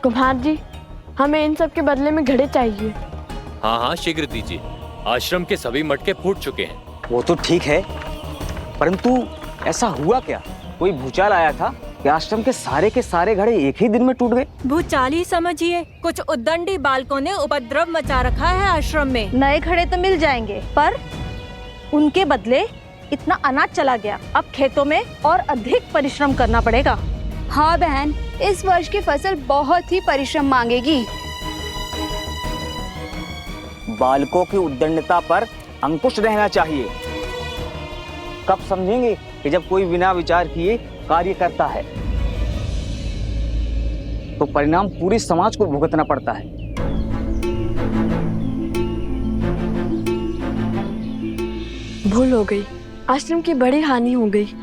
कुम्हार जी, हमें इन सब के बदले में घड़े चाहिए। हाँ हाँ, शीघ्र दीजिए। आश्रम के सभी मटके फूट चुके हैं। वो तो ठीक है, परंतु ऐसा हुआ क्या? कोई भूचाल आया था कि आश्रम के सारे घड़े एक ही दिन में टूट गए? भूचाल ही समझिए। कुछ उद्दंडी बालकों ने उपद्रव मचा रखा है आश्रम में। नए घड़े तो मिल जाएंगे, पर उनके बदले इतना अनाज चला गया। अब खेतों में और अधिक परिश्रम करना पड़ेगा। हाँ बहन, इस वर्ष की फसल बहुत ही परिश्रम मांगेगी। बालकों की उद्दंडता पर अंकुश रहना चाहिए। कब समझेंगे कि जब कोई बिना विचार किए कार्य करता है तो परिणाम पूरे समाज को भुगतना पड़ता है। भूल हो गई, आश्रम की बड़ी हानि हो गई।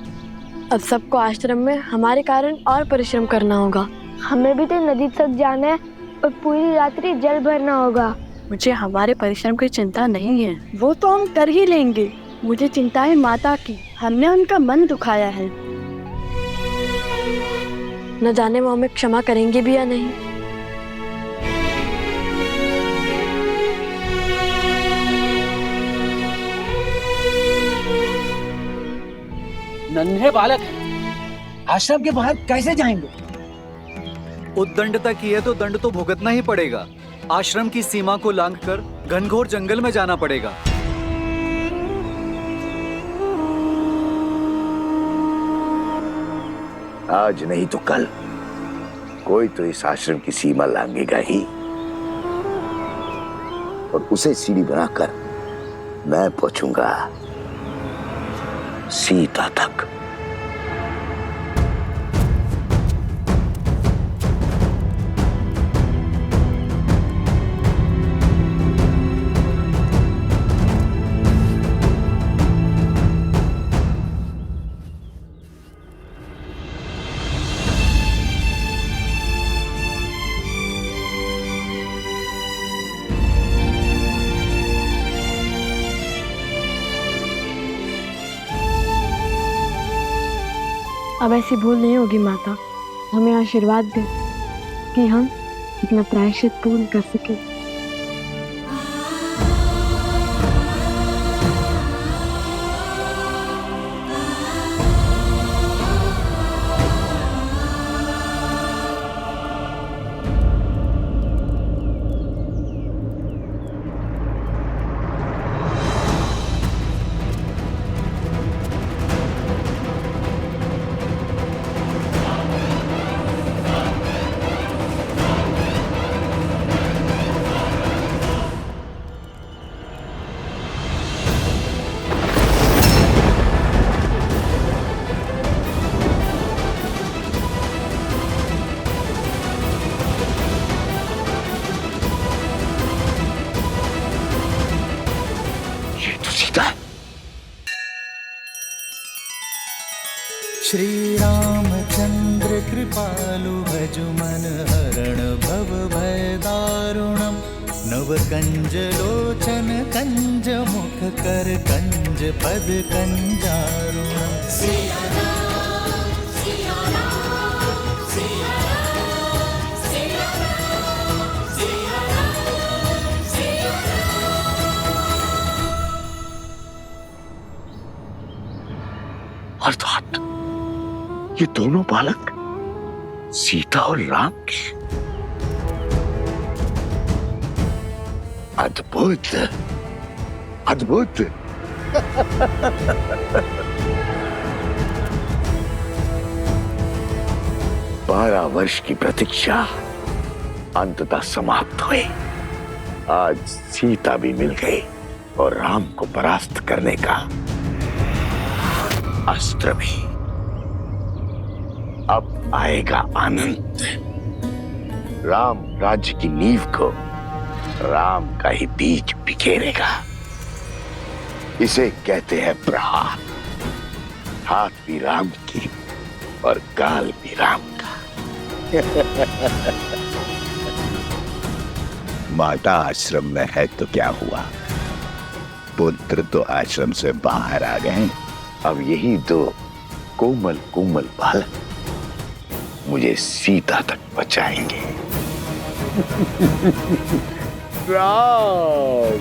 अब सबको आश्रम में हमारे कारण और परिश्रम करना होगा। हमें भी तो नदी तक जाना है और पूरी रात्रि जल भरना होगा। मुझे हमारे परिश्रम की चिंता नहीं है, वो तो हम कर ही लेंगे। मुझे चिंता है माता की, हमने उनका मन दुखाया है। न जाने वो हमें क्षमा करेंगे भी या नहीं। नन्हे बालक हैं, आश्रम के बाहर कैसे जाएंगे? उद्दंडता की है तो दंड तो भुगतना ही पड़ेगा। आश्रम की सीमा को लांघकर घनघोर जंगल में जाना पड़ेगा। आज नहीं तो कल कोई तो इस आश्रम की सीमा लांघेगा ही, और उसे सीढ़ी बनाकर मैं पहुंचूंगा सीता तक। अब ऐसी भूल नहीं होगी माता। हमें आशीर्वाद दे कि हम अपना प्रायश्चित पूर्ण कर सके। श्री रामचंद्र कृपालु भजु मन हरण भव भय दारुणम। नव कंज लोचन कंज मुख कर कंज पद कंजारुणम। अर्थात ये दोनों बालक सीता और राम के। अद्भुत, अद्भुत। 12 वर्ष की प्रतीक्षा अंततः समाप्त हुई। आज सीता भी मिल गई और राम को परास्त करने का अस्त्र भी। अब आएगा आनंद। राम राज्य की नींव को राम का ही बीज बिखेरेगा। इसे कहते हैं प्रहार। हाथ भी राम की और गाल भी राम का। माता आश्रम में है तो क्या हुआ, पुत्र तो आश्रम से बाहर आ गए। अब यही दो कोमल कोमल बालक मुझे सीता तक बचाएंगे। राम,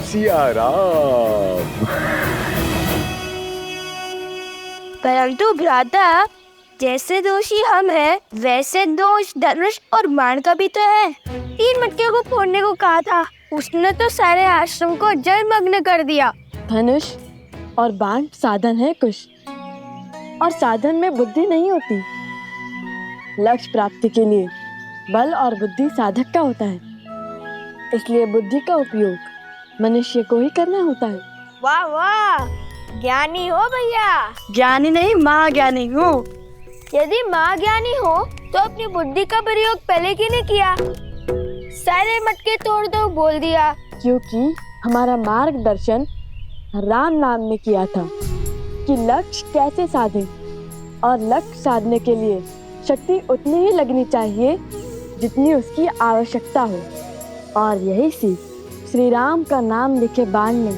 सिया राम। परंतु भ्राता, जैसे दोषी हम हैं, वैसे दोष धनुष और बाण का भी तो है। 3 मटके को फोड़ने को कहा था, उसने तो सारे आश्रम को जलमग्न कर दिया। धनुष और बाण साधन है कुश, और साधन में बुद्धि नहीं होती। लक्ष्य प्राप्ति के लिए बल और बुद्धि साधक का होता है, इसलिए बुद्धि का उपयोग मनुष्य को ही करना होता है। वाह वाह, ज्ञानी हो भैया। ज्ञानी नहीं, महाज्ञानी हूँ। यदि महाज्ञानी हो तो अपनी बुद्धि का प्रयोग पहले क्यों नहीं किया? सारे मटके तोड़ दो बोल दिया। क्योंकि हमारा मार्गदर्शन राम नाम ने किया था कि लक्ष्य कैसे साधें, और लक्ष्य साधने के लिए शक्ति उतनी ही लगनी चाहिए जितनी उसकी आवश्यकता हो। और यही सीख श्री राम का नाम लिखे बाण ने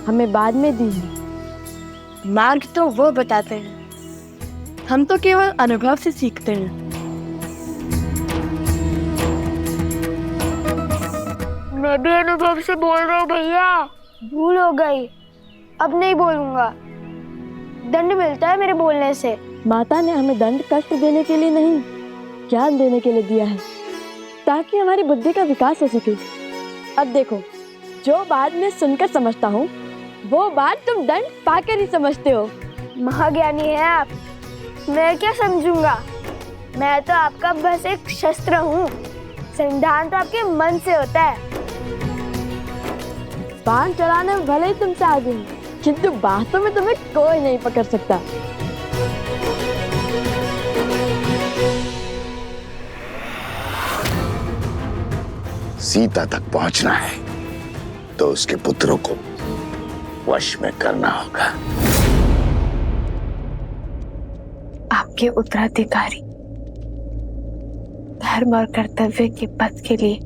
हमें बाद में दी है। मार्ग तो वो बताते हैं, हम तो केवल अनुभव से सीखते हैं। मैं भी अनुभव से बोल रहा हूँ भैया। भूल हो गई, अब नहीं बोलूंगा। दंड मिलता है मेरे बोलने से। माता ने हमें दंड कष्ट देने के लिए नहीं, ज्ञान देने के लिए दिया है, ताकि हमारी बुद्धि का विकास हो सके। अब देखो, जो बात मैं सुनकर समझता हूँ वो बात तुम दंड पाकर ही समझते हो। महाज्ञानी है आप, मैं क्या समझूंगा? मैं तो आपका बस एक शस्त्र हूँ। संविधान तो आपके मन से होता है। बाण चलाने में भले ही तुमसे आगे हूँ, किंतु बातों में तुम्हें कोई नहीं पकड़ सकता। सीता तक पहुंचना है तो उसके पुत्रों को वश में करना होगा। आपके उत्तराधिकारी धर्म और कर्तव्य के पथ के लिए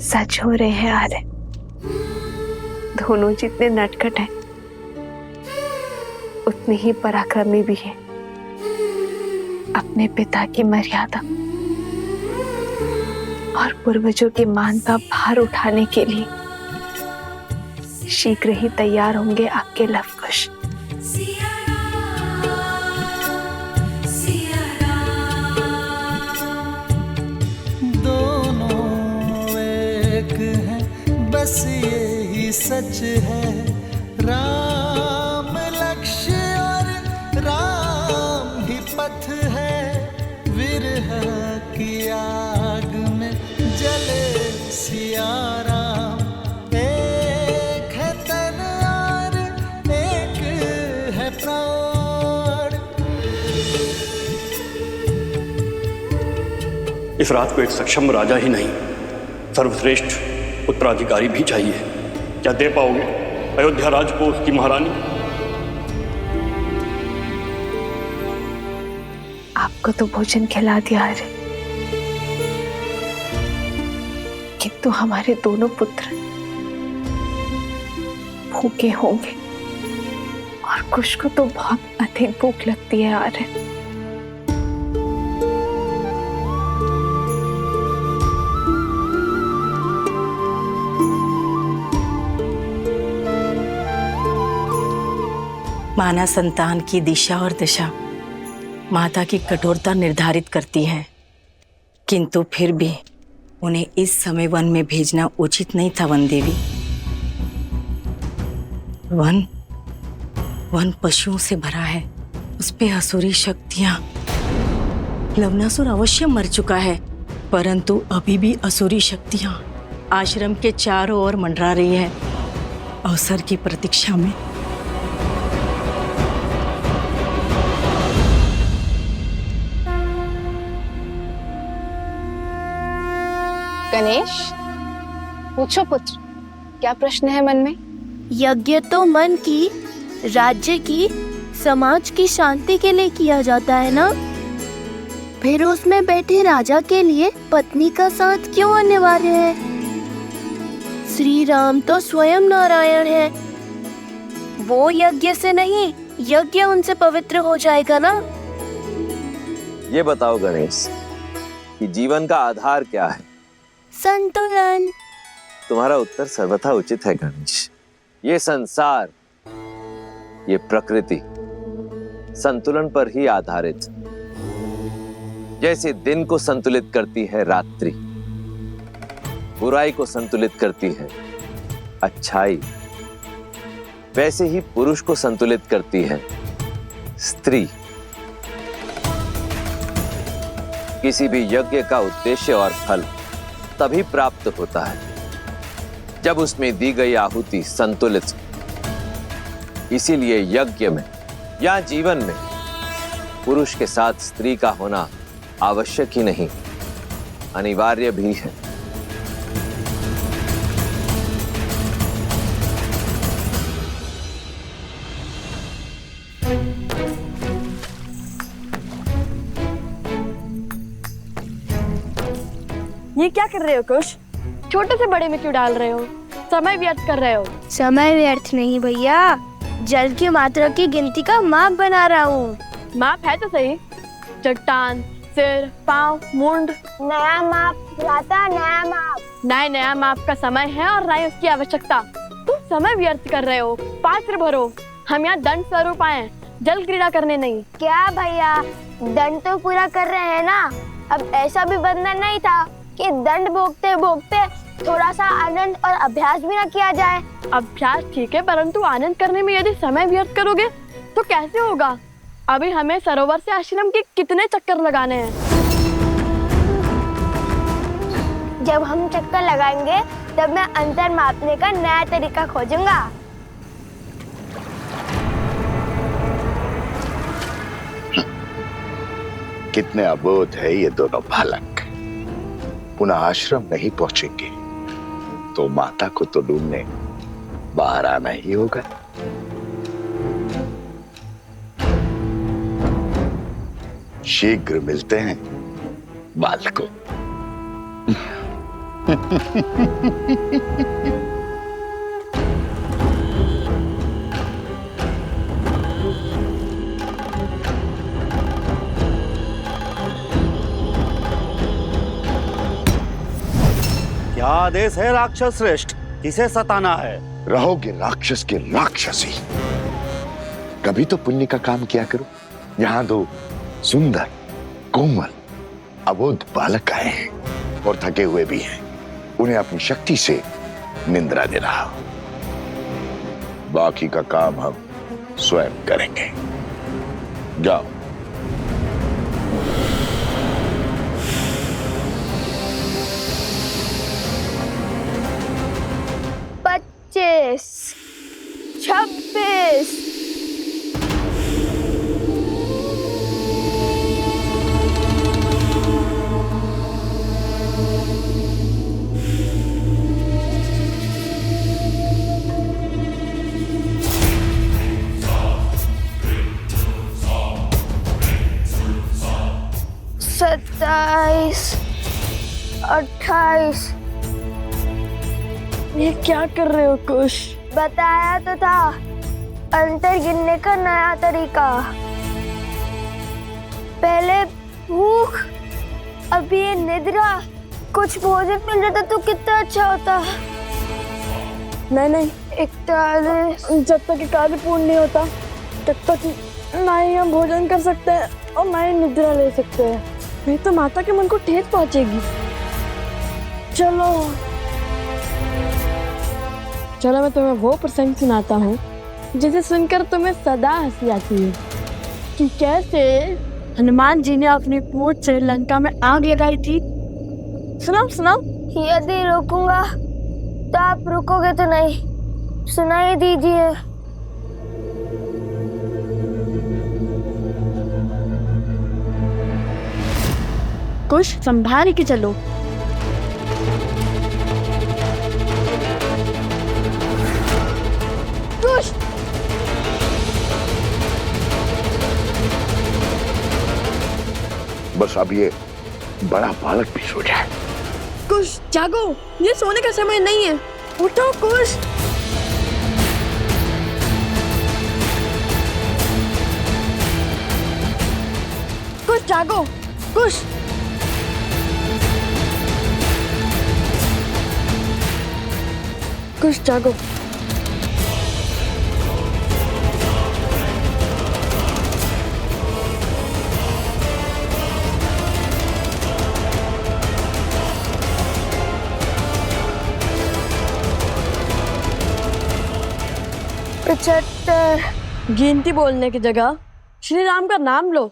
सच हो रहे हैं आर्य। दोनों जितने नटखट हैं उतने ही पराक्रमी भी हैं। अपने पिता की मर्यादा और पूर्वजों के मान का भार उठाने के लिए शीघ्र ही तैयार होंगे आपके लवकुश। दोनों एक हैं, बस यही सच है। राम लक्ष्य और राम ही पथ है। विरह की आग में जले सिया राम। एक है तन और एक है प्राण। इस रात को एक सक्षम राजा ही नहीं, सर्वश्रेष्ठ उत्तराधिकारी भी चाहिए। क्या दे पाओगे अयोध्या राज को उसकी महारानी? आपको तो भोजन खिला दिया है, किंतु हमारे दोनों पुत्र भूखे होंगे, और कुश को तो बहुत अधिक भूख लगती है आर्य। माना संतान की दिशा और दशा माता की कठोरता निर्धारित करती है, किंतु फिर भी उन्हें इस समय वन में भेजना उचित नहीं था। वन देवी, वन पशुओं से भरा है, उस पे असुरी शक्तियां। लवनासुर अवश्य मर चुका है, परंतु अभी भी असुरी शक्तियां आश्रम के चारों ओर मंडरा रही है, अवसर की प्रतीक्षा में। गणेश, पूछो पुत्र, क्या प्रश्न है मन में? यज्ञ तो मन की, राज्य की, समाज की शांति के लिए किया जाता है ना? फिर उसमें बैठे राजा के लिए पत्नी का साथ क्यों अनिवार्य है? श्री राम तो स्वयं नारायण है, वो यज्ञ से नहीं, यज्ञ उनसे पवित्र हो जाएगा ना? ये बताओ गणेश, कि जीवन का आधार क्या है? संतुलन। तुम्हारा उत्तर सर्वथा उचित है गणेश। ये संसार, ये प्रकृति संतुलन पर ही आधारित। जैसे दिन को संतुलित करती है रात्रि, बुराई को संतुलित करती है अच्छाई, वैसे ही पुरुष को संतुलित करती है स्त्री। किसी भी यज्ञ का उद्देश्य और फल तभी प्राप्त होता है जब उसमें दी गई आहुति संतुलित। इसीलिए यज्ञ में या जीवन में पुरुष के साथ स्त्री का होना आवश्यक ही नहीं, अनिवार्य भी है। ये क्या कर रहे हो कुश? छोटे से बड़े में क्यों डाल रहे हो? समय व्यर्थ कर रहे हो। समय व्यर्थ नहीं भैया, जल की मात्रा की गिनती का माप बना रहा हूँ। माप है तो सही। चट्टान, सिर, पाँव, मुंड। नया माप लाता, नया माप। नया माप का समय है और ना ही उसकी आवश्यकता। तुम समय व्यर्थ कर रहे हो। पात्र भरो। हम यहाँ दंड स्वरूप आए, जल क्रीड़ा करने नहीं। क्या भैया, दंड तो पूरा कर रहे हैं ना। अब ऐसा भी बंधन नहीं था कि दंड भोगते भोगते थोड़ा सा आनंद और अभ्यास भी ना किया जाए। अभ्यास ठीक है, परंतु आनंद करने में यदि समय व्यर्थ करोगे तो कैसे होगा? अभी हमें सरोवर से आश्रम के कितने चक्कर लगाने हैं। जब हम चक्कर लगाएंगे तब मैं अंतर मापने का नया तरीका खोजूंगा। कितने अबोध है ये दोनों बालक। पुनः आश्रम नहीं पहुंचेंगे तो माता को तो ढूंढने बाहर आना ही होगा। शीघ्र मिलते हैं बालकों। क्या आदेश है राक्षस श्रेष्ठ? किसे सताना है? रहोगे राक्षस के राक्षसी। कभी तो पुण्य का काम किया करो। यहाँ दो सुंदर कोमल अबोध बालक आए हैं और थके हुए भी हैं। उन्हें अपनी शक्ति से निंद्रा दे रहा हूं। बाकी का काम हम स्वयं करेंगे। जाओ। पच्चीस, 26, सत्ताईस, 28। ये क्या कर रहे हो कुश? बताया तो था, अंतर गिनने का नया तरीका। पहले भूख, अब ये निद्रा। कुछ भोजन मिल जाता तो कितना अच्छा होता। नहीं, 41। जब तक कार्य पूर्ण नहीं होता तब तक ना ही हम भोजन कर सकते हैं और ना ही निद्रा ले सकते हैं। नहीं तो माता के मन को ठेस पहुंचेगी। चलो मैं तुम्हें वो प्रसंग सुनाता हूँ जिसे सुनकर तुम्हें सदा हंसी आती है कि कैसे हनुमान जी ने अपनी पूंछ से लंका में आग लगाई थी। सुनाओ। यदि रोकूंगा तो आप रुकोगे तो नहीं। सुनाई दीजिए। कुछ संभाल के चलो। कुछ बस अब ये बड़ा बालक भी सो जाए। कुछ जागो, ये सोने का समय नहीं है। उठो कुछ। कुछ जागो, कुछ। कुछ जागो। गिनती बोलने की जगह श्री राम का नाम लो,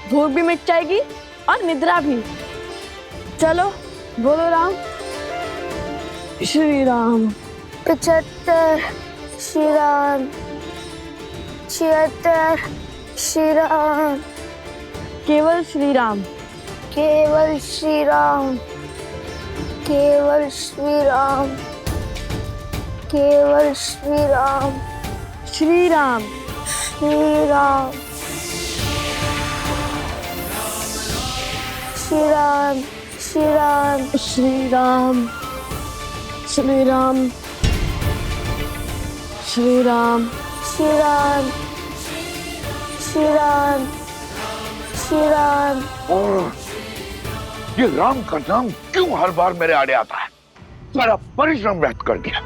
भूख भी मिट जाएगी और निद्रा भी। चलो बोलो राम। श्री राम। 75 श्री राम। 76 श्री राम। केवल श्री राम। केवल श्री राम। केवल श्री राम। केवल श्री राम। श्री राम। श्री राम। श्री राम। श्री राम। श्री राम। श्री राम। श्री राम। श्री राम। श्री राम। श्री राम। ये राम का नाम क्यों हर बार मेरे आड़े आता है? सारा परिश्रम व्यर्थ कर दिया।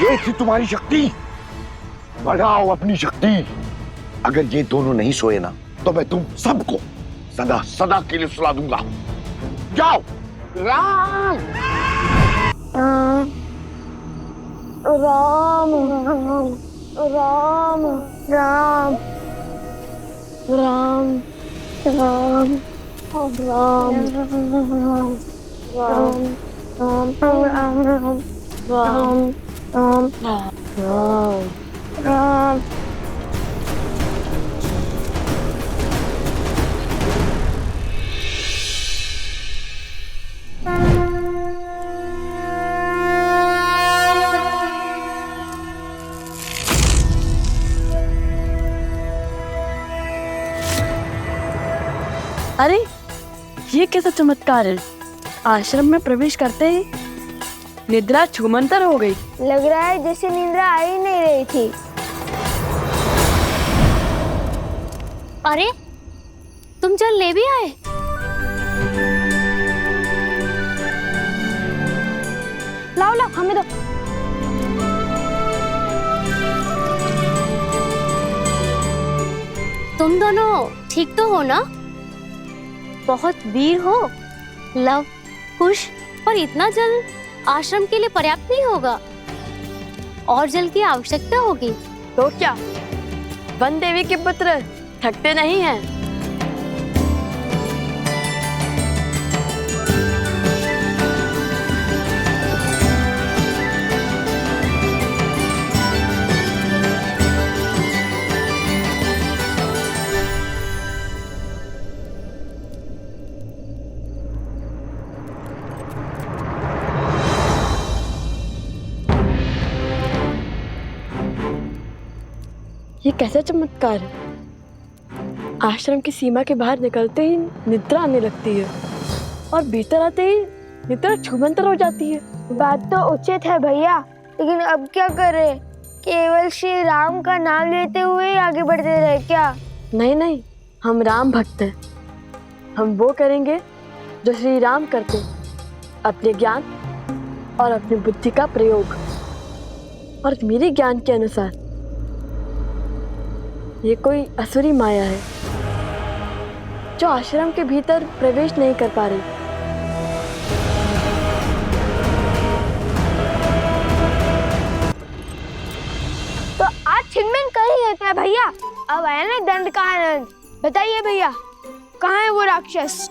ये थी तुम्हारी शक्ति, बढ़ाओ अपनी शक्ति। अगर ये दोनों नहीं सोए ना तो मैं तुम सबको सदा सदा के लिए सुला दूंगा। जाओ। राम राम राम राम राम राम राम राम। अरे ये कैसा चमत्कार है? आश्रम में प्रवेश करते ही निद्रा छूमंतर हो गई। लग रहा है जैसे निद्रा आ ही नहीं रही थी। अरे तुम जल ले भी आए? लाओ लाओ हमें दो। तुम दोनों ठीक तो हो ना? बहुत वीर हो, लव, कुश, पर इतना जल आश्रम के लिए पर्याप्त नहीं होगा, और जल की आवश्यकता होगी। तो क्या वन देवी के पुत्र थकते नहीं हैं? ये कैसा चमत्कार है? आश्रम की सीमा के बाहर निकलते ही निद्रा आने लगती है और भीतर आते ही निद्रा छूमंतर हो जाती है। बात तो उचित है भैया, लेकिन अब क्या करें? केवल श्री राम का नाम लेते हुए ही आगे बढ़ते रहे क्या? नहीं नहीं, हम राम भक्त हैं। हम वो करेंगे जो श्री राम करते, अपने ज्ञान और अपनी बुद्धि का प्रयोग। और मेरे ज्ञान के अनुसार ये कोई असुरी माया है जो आश्रम के भीतर प्रवेश नहीं कर पा रही। तो आज छिनमिन कर ही देते हैं भैया। अब आया ना दंड का आनंद। बताइए भैया, कहाँ है वो राक्षस?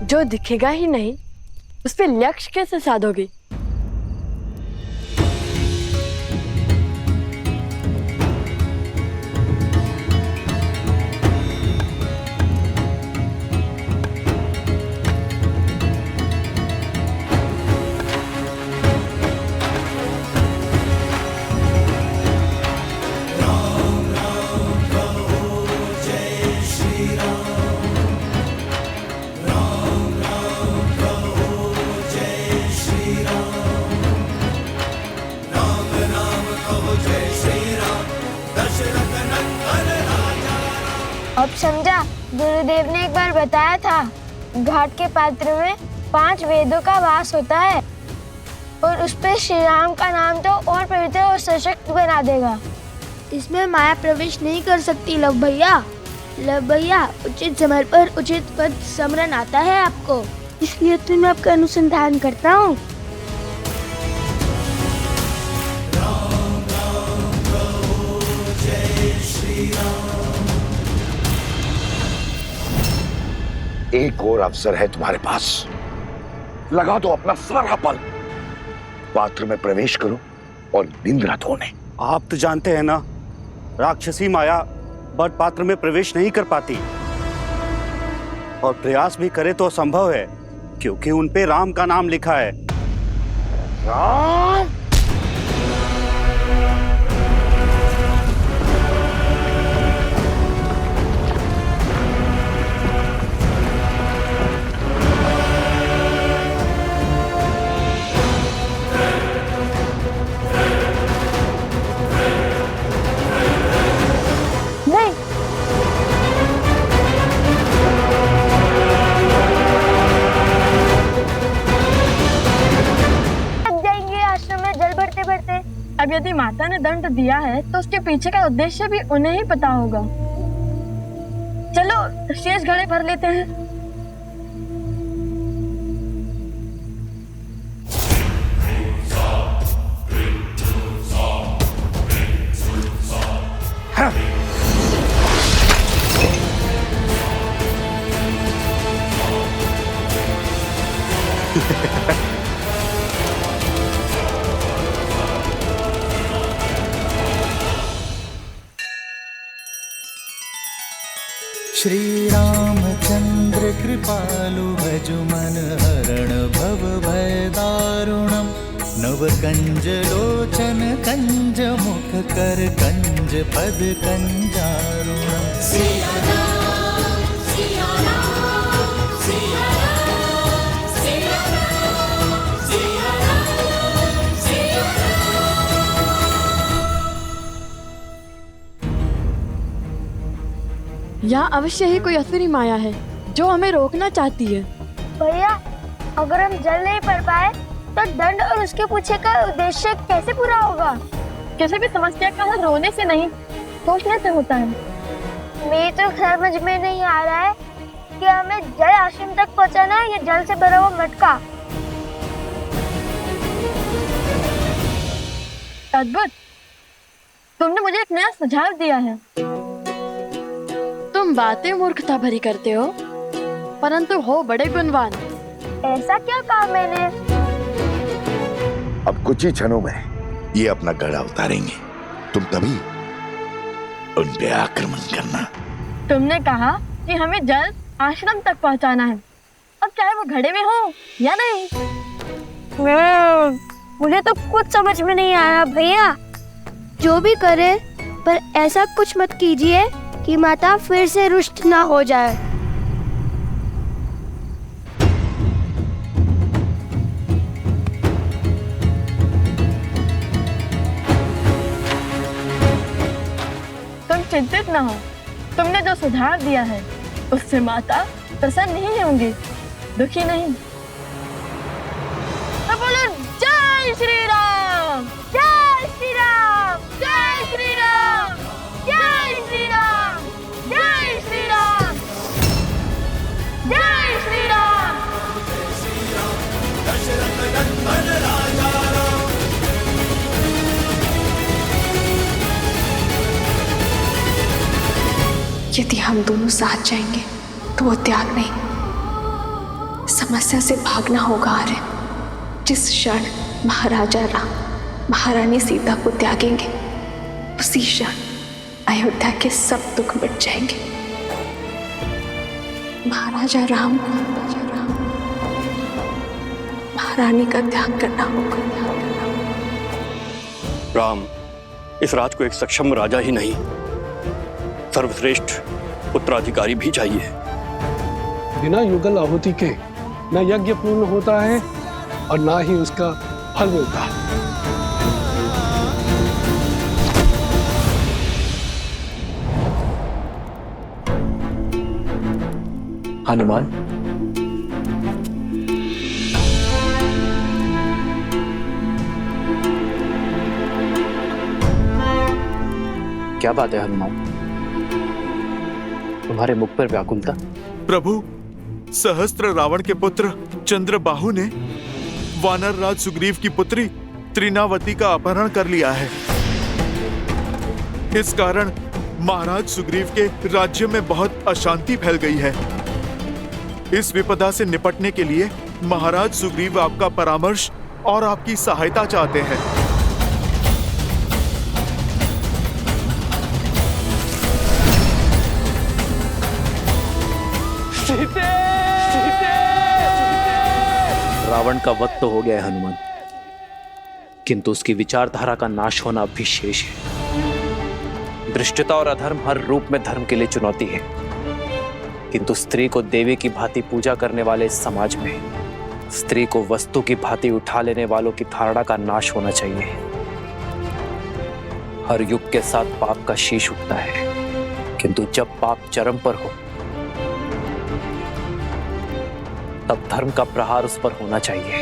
जो दिखेगा ही नहीं उस पे लक्ष्य कैसे साधोगे? अब समझा, गुरुदेव ने एक बार बताया था घाट के पात्र में 5 वेदों का वास होता है और उस पे श्री राम का नाम तो और पवित्र और सशक्त बना देगा। इसमें माया प्रवेश नहीं कर सकती लव भैया। लव भैया, उचित समय पर उचित पद स्मरण आता है आपको, इसलिए तो मैं आपका अनुसंधान करता हूँ। एक और अवसर है तुम्हारे पास, लगा दो अपना सारा बल, पात्र में प्रवेश करो और निंद्रा धोने। आप तो जानते हैं ना, राक्षसी माया बट पात्र में प्रवेश नहीं कर पाती और प्रयास भी करे तो असंभव है क्योंकि उन पे राम का नाम लिखा है। राम? अब यदि माता ने दंड दिया है तो उसके पीछे का उद्देश्य भी उन्हें ही पता होगा। चलो शेष घड़े भर लेते हैं। श्री रामचंद्र कृपालु भज मन हरण भव भय दारुणम नव कंज लोचन कंज मुख कर कंज पद कंजारुणम। सिया राम, सिया राम, सिया राम, सिया राम, सिया राम, सिया यहाँ अवश्य ही कोई असुरी माया है जो हमें रोकना चाहती है। भैया, अगर हम जल नहीं पढ़ पाए तो दंड और उसके पीछे का उद्देश्य कैसे पूरा होगा? किसी भी समस्या का हल रोने से नहीं, सोचने से होता है। मेरी तो समझ में नहीं आ रहा है कि हमें जल आश्रम तक पहुँचाना है या जल से भरा हुआ मटका। अद्भुत, तुमने मुझे एक नया सुझाव दिया है। तुम बातें मूर्खता भरी करते हो, परंतु हो बड़े गुणवान। ऐसा क्या कहा मैंने? अब कुछ ही क्षणों में ये अपना गड़ा उतारेंगे, तुम तभी उन पे आक्रमण करना। तुमने कहा कि हमें जल आश्रम तक पहुंचाना है, अब चाहे वो घड़े में हो या नहीं। मुझे तो कुछ समझ में नहीं आ रहा भैया। जो भी करे, पर ऐसा कुछ मत कीजिए कि माता फिर से रुष्ट ना हो जाए। तुम चिंतित न हो, तुमने जो सुझाव दिया है उससे माता प्रसन्न नहीं होंगी, दुखी नहीं। तो बोलो जय श्री राम, जय श्री राम, जय श्री राम, जय श्री राम, जय श्री राम, जय श्री राम। दशरथ नंदन राजा राम। यदि हम दोनों साथ जाएंगे तो वो त्याग नहीं, समस्या से भागना होगा आर्य। जिस क्षण महाराजा राम महारानी सीता को त्यागेंगे, उसी क्षण अयोध्या के सब दुख मिट जाएंगे। महाराजा राम महारानी का त्याग करना होगा। राम इस राज को एक सक्षम राजा ही नहीं, सर्वश्रेष्ठ उत्तराधिकारी भी चाहिए। बिना युगल आहुति के न यज्ञ पूर्ण होता है और ना ही उसका फल मिलता है। हनुमान, क्या बात है हनुमान, तुम्हारे मुख पर व्याकुलता? प्रभु, सहस्त्र रावण के पुत्र चंद्रबाहु ने वानर राज सुग्रीव की पुत्री त्रिनावती का अपहरण कर लिया है। इस कारण महाराज सुग्रीव के राज्य में बहुत अशांति फैल गई है। इस विपदा से निपटने के लिए महाराज सुग्रीव आपका परामर्श और आपकी सहायता चाहते हैं। रावण का वध तो हो गया है हनुमान, किंतु उसकी विचारधारा का नाश होना अभी शेष है। दृष्टता और अधर्म हर रूप में धर्म के लिए चुनौती है, किंतु स्त्री को देवी की भांति पूजा करने वाले इस समाज में स्त्री को वस्तु की भांति उठा लेने वालों की धारणा का नाश होना चाहिए। हर युग के साथ पाप का शीश उठता है, किंतु जब पाप चरम पर हो तब धर्म का प्रहार उस पर होना चाहिए।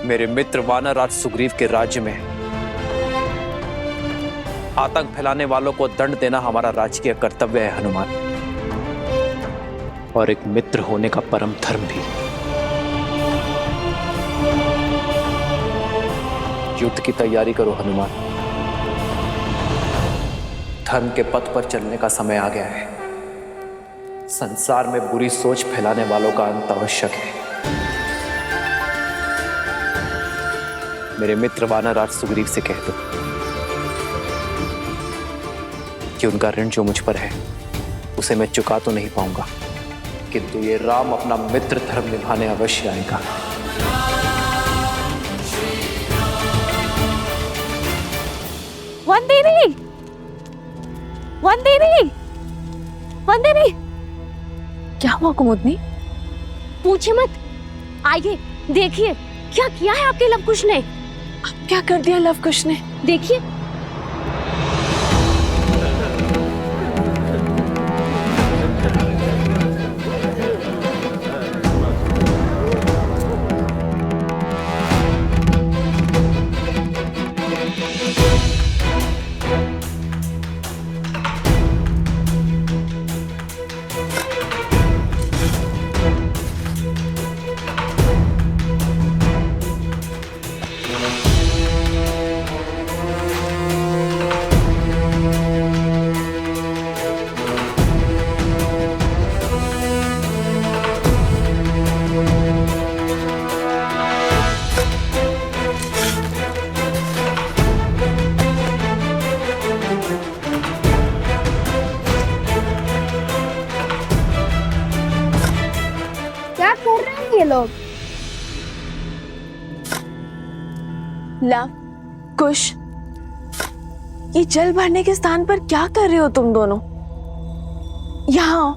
मेरे मित्र वानर राज सुग्रीव के राज्य में आतंक फैलाने वालों को दंड देना हमारा राजकीय कर्तव्य है हनुमान, और एक मित्र होने का परम धर्म भी। युद्ध की तैयारी करो हनुमान, धर्म के पथ पर चलने का समय आ गया है। संसार में बुरी सोच फैलाने वालों का अंत आवश्यक है। मेरे मित्र वानर राज सुग्रीव से कह दो कि उनका ऋण जो मुझ पर है उसे मैं चुका तो नहीं पाऊंगा, किंतु ये राम अपना मित्र धर्म निभाने अवश्य आएगा। वंदेवी, वंदेवी, वंदेवी, क्या हुआ कुमुदनी? पूछे मत, आइए देखिए क्या किया है आपके लवकुश ने। क्या कर दिया लवकुश ने? देखिए। ये लोग लव कुश, ये जल भरने के स्थान पर क्या कर रहे हो तुम दोनों? यहाँ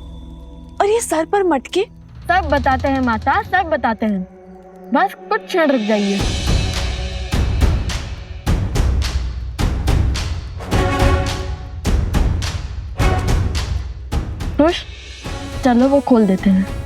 और ये सर पर मटके। सब बताते हैं माता, सब बताते हैं, बस कुछ क्षण रुक जाइए। खुश, चलो वो खोल देते हैं।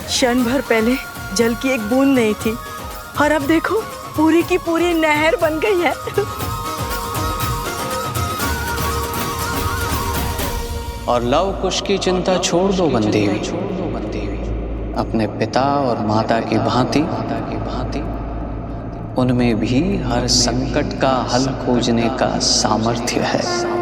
क्षण भर पहले जल की एक बूंद नहीं थी और अब देखो पूरी की पूरी नहर बन गई है। और लव कुश की चिंता छोड़ दो बंदेवी, अपने पिता और माता की भांति उनमें भी हर संकट का हल खोजने का सामर्थ्य है।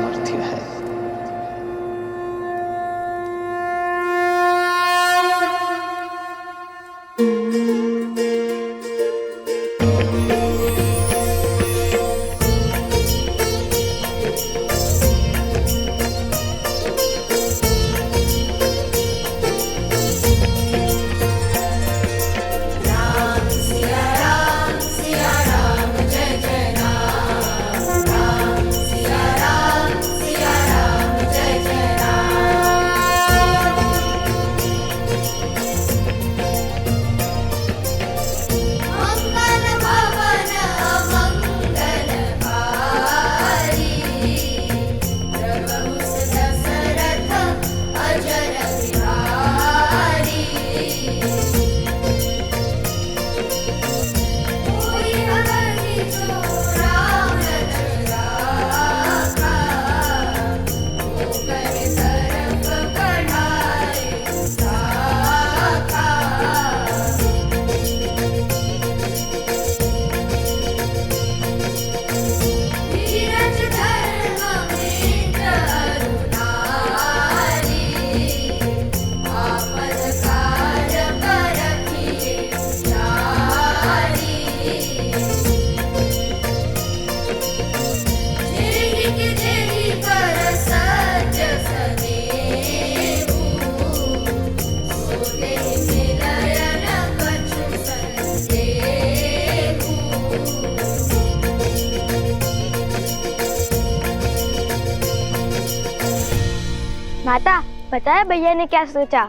माता, पता है भैया ने क्या सोचा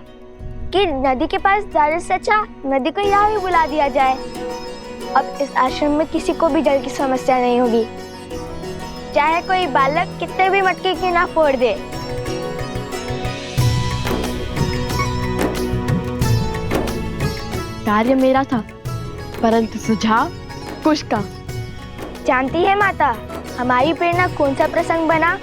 कि नदी के पास जाने से अच्छा नदी को यहाँ भी बुला दिया जाए। अब इस आश्रम में किसी को भी जल की समस्या नहीं होगी, चाहे कोई बालक कितने भी मटके की ना फोड़ दे। कार्य मेरा था, परंतु सुझाव कुश का। जानती है माता, हमारी प्रेरणा कौन सा प्रसंग बना?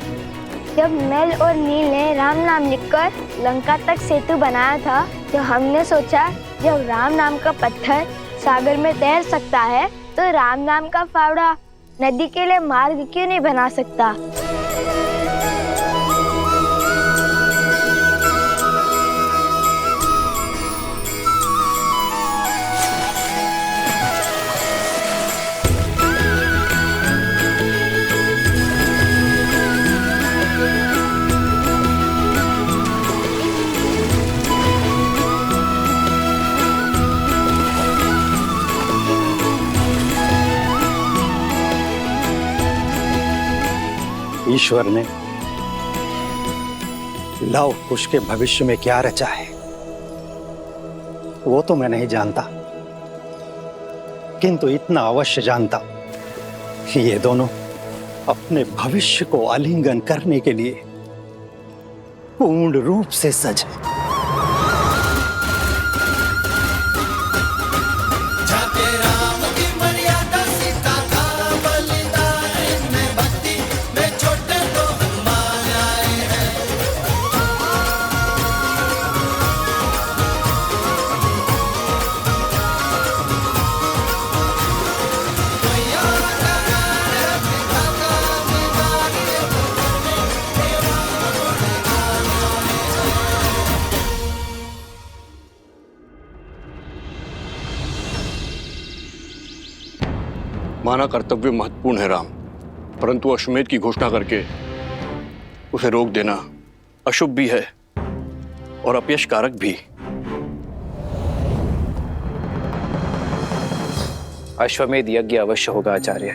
जब नल और नील ने राम नाम लिखकर लंका तक सेतु बनाया था, तो हमने सोचा जब राम नाम का पत्थर सागर में तैर सकता है, तो राम नाम का फावड़ा नदी के लिए मार्ग क्यों नहीं बना सकता? ईश्वर ने लव कुश के भविष्य में क्या रचा है वो तो मैं नहीं जानता, किंतु इतना अवश्य जानता कि ये दोनों अपने भविष्य को आलिंगन करने के लिए पूर्ण रूप से सजे। माना कर्तव्य महत्वपूर्ण है राम, परंतु अश्वमेध की घोषणा करके उसे रोक देना अशुभ भी है और अपयश कारक भी। अश्वमेध यज्ञ अवश्य होगा आचार्य।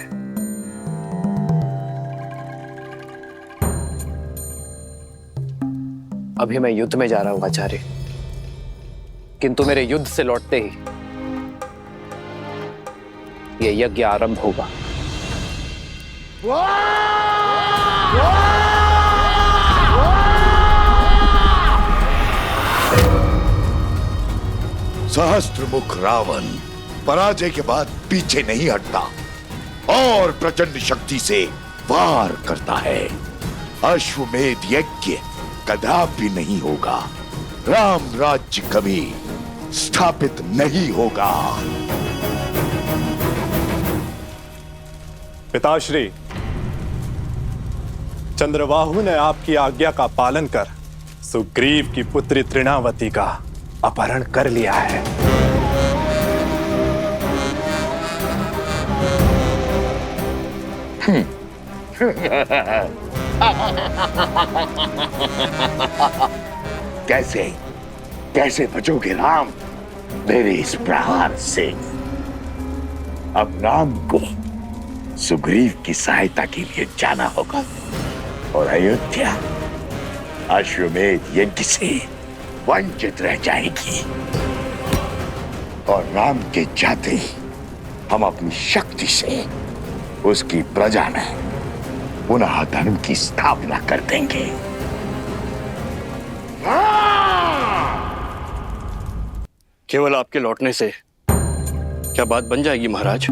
अभी मैं युद्ध में जा रहा हूं आचार्य, किंतु मेरे युद्ध से लौटते ही ये यज्ञ आरंभ होगा। सहस्त्रमुख रावण पराजय के बाद पीछे नहीं हटता और प्रचंड शक्ति से वार करता है। अश्वमेध यज्ञ कदापि नहीं होगा। राम राज्य कभी स्थापित नहीं होगा। पिताश्री, चंद्रबाहु ने आपकी आज्ञा का पालन कर सुग्रीव की पुत्री तृणावती का अपहरण कर लिया है। कैसे कैसे बचोगे राम मेरे इस प्रहार से? अब राम को सुग्रीव की सहायता के लिए जाना होगा और अयोध्या अश्वमेध यज्ञ से वंचित रह जाएगी। और राम के जाते ही हम अपनी शक्ति से उसकी प्रजा में पुनः धर्म की स्थापना कर देंगे। केवल आपके लौटने से क्या बात बन जाएगी महाराज?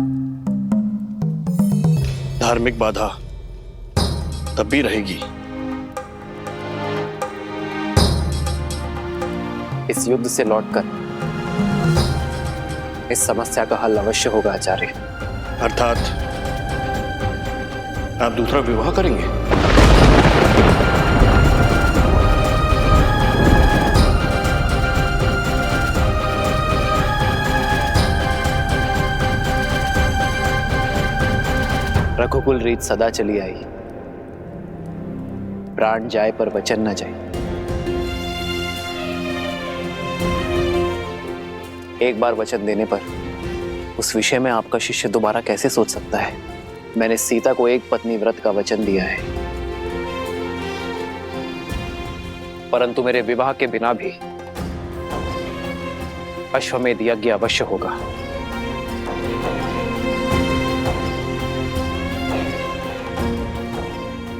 धार्मिक बाधा तब भी रहेगी। इस युद्ध से लौटकर इस समस्या का हल अवश्य होगा आचार्य। अर्थात आप दूसरा विवाह करेंगे? रघुकुल रीत सदा चली आई, प्राण जाए पर वचन न जाए। एक बार वचन देने पर उस विषय में आपका शिष्य दोबारा कैसे सोच सकता है? मैंने सीता को एक पत्नी व्रत का वचन दिया है, परंतु मेरे विवाह के बिना भी अश्वमेध यज्ञ अवश्य होगा।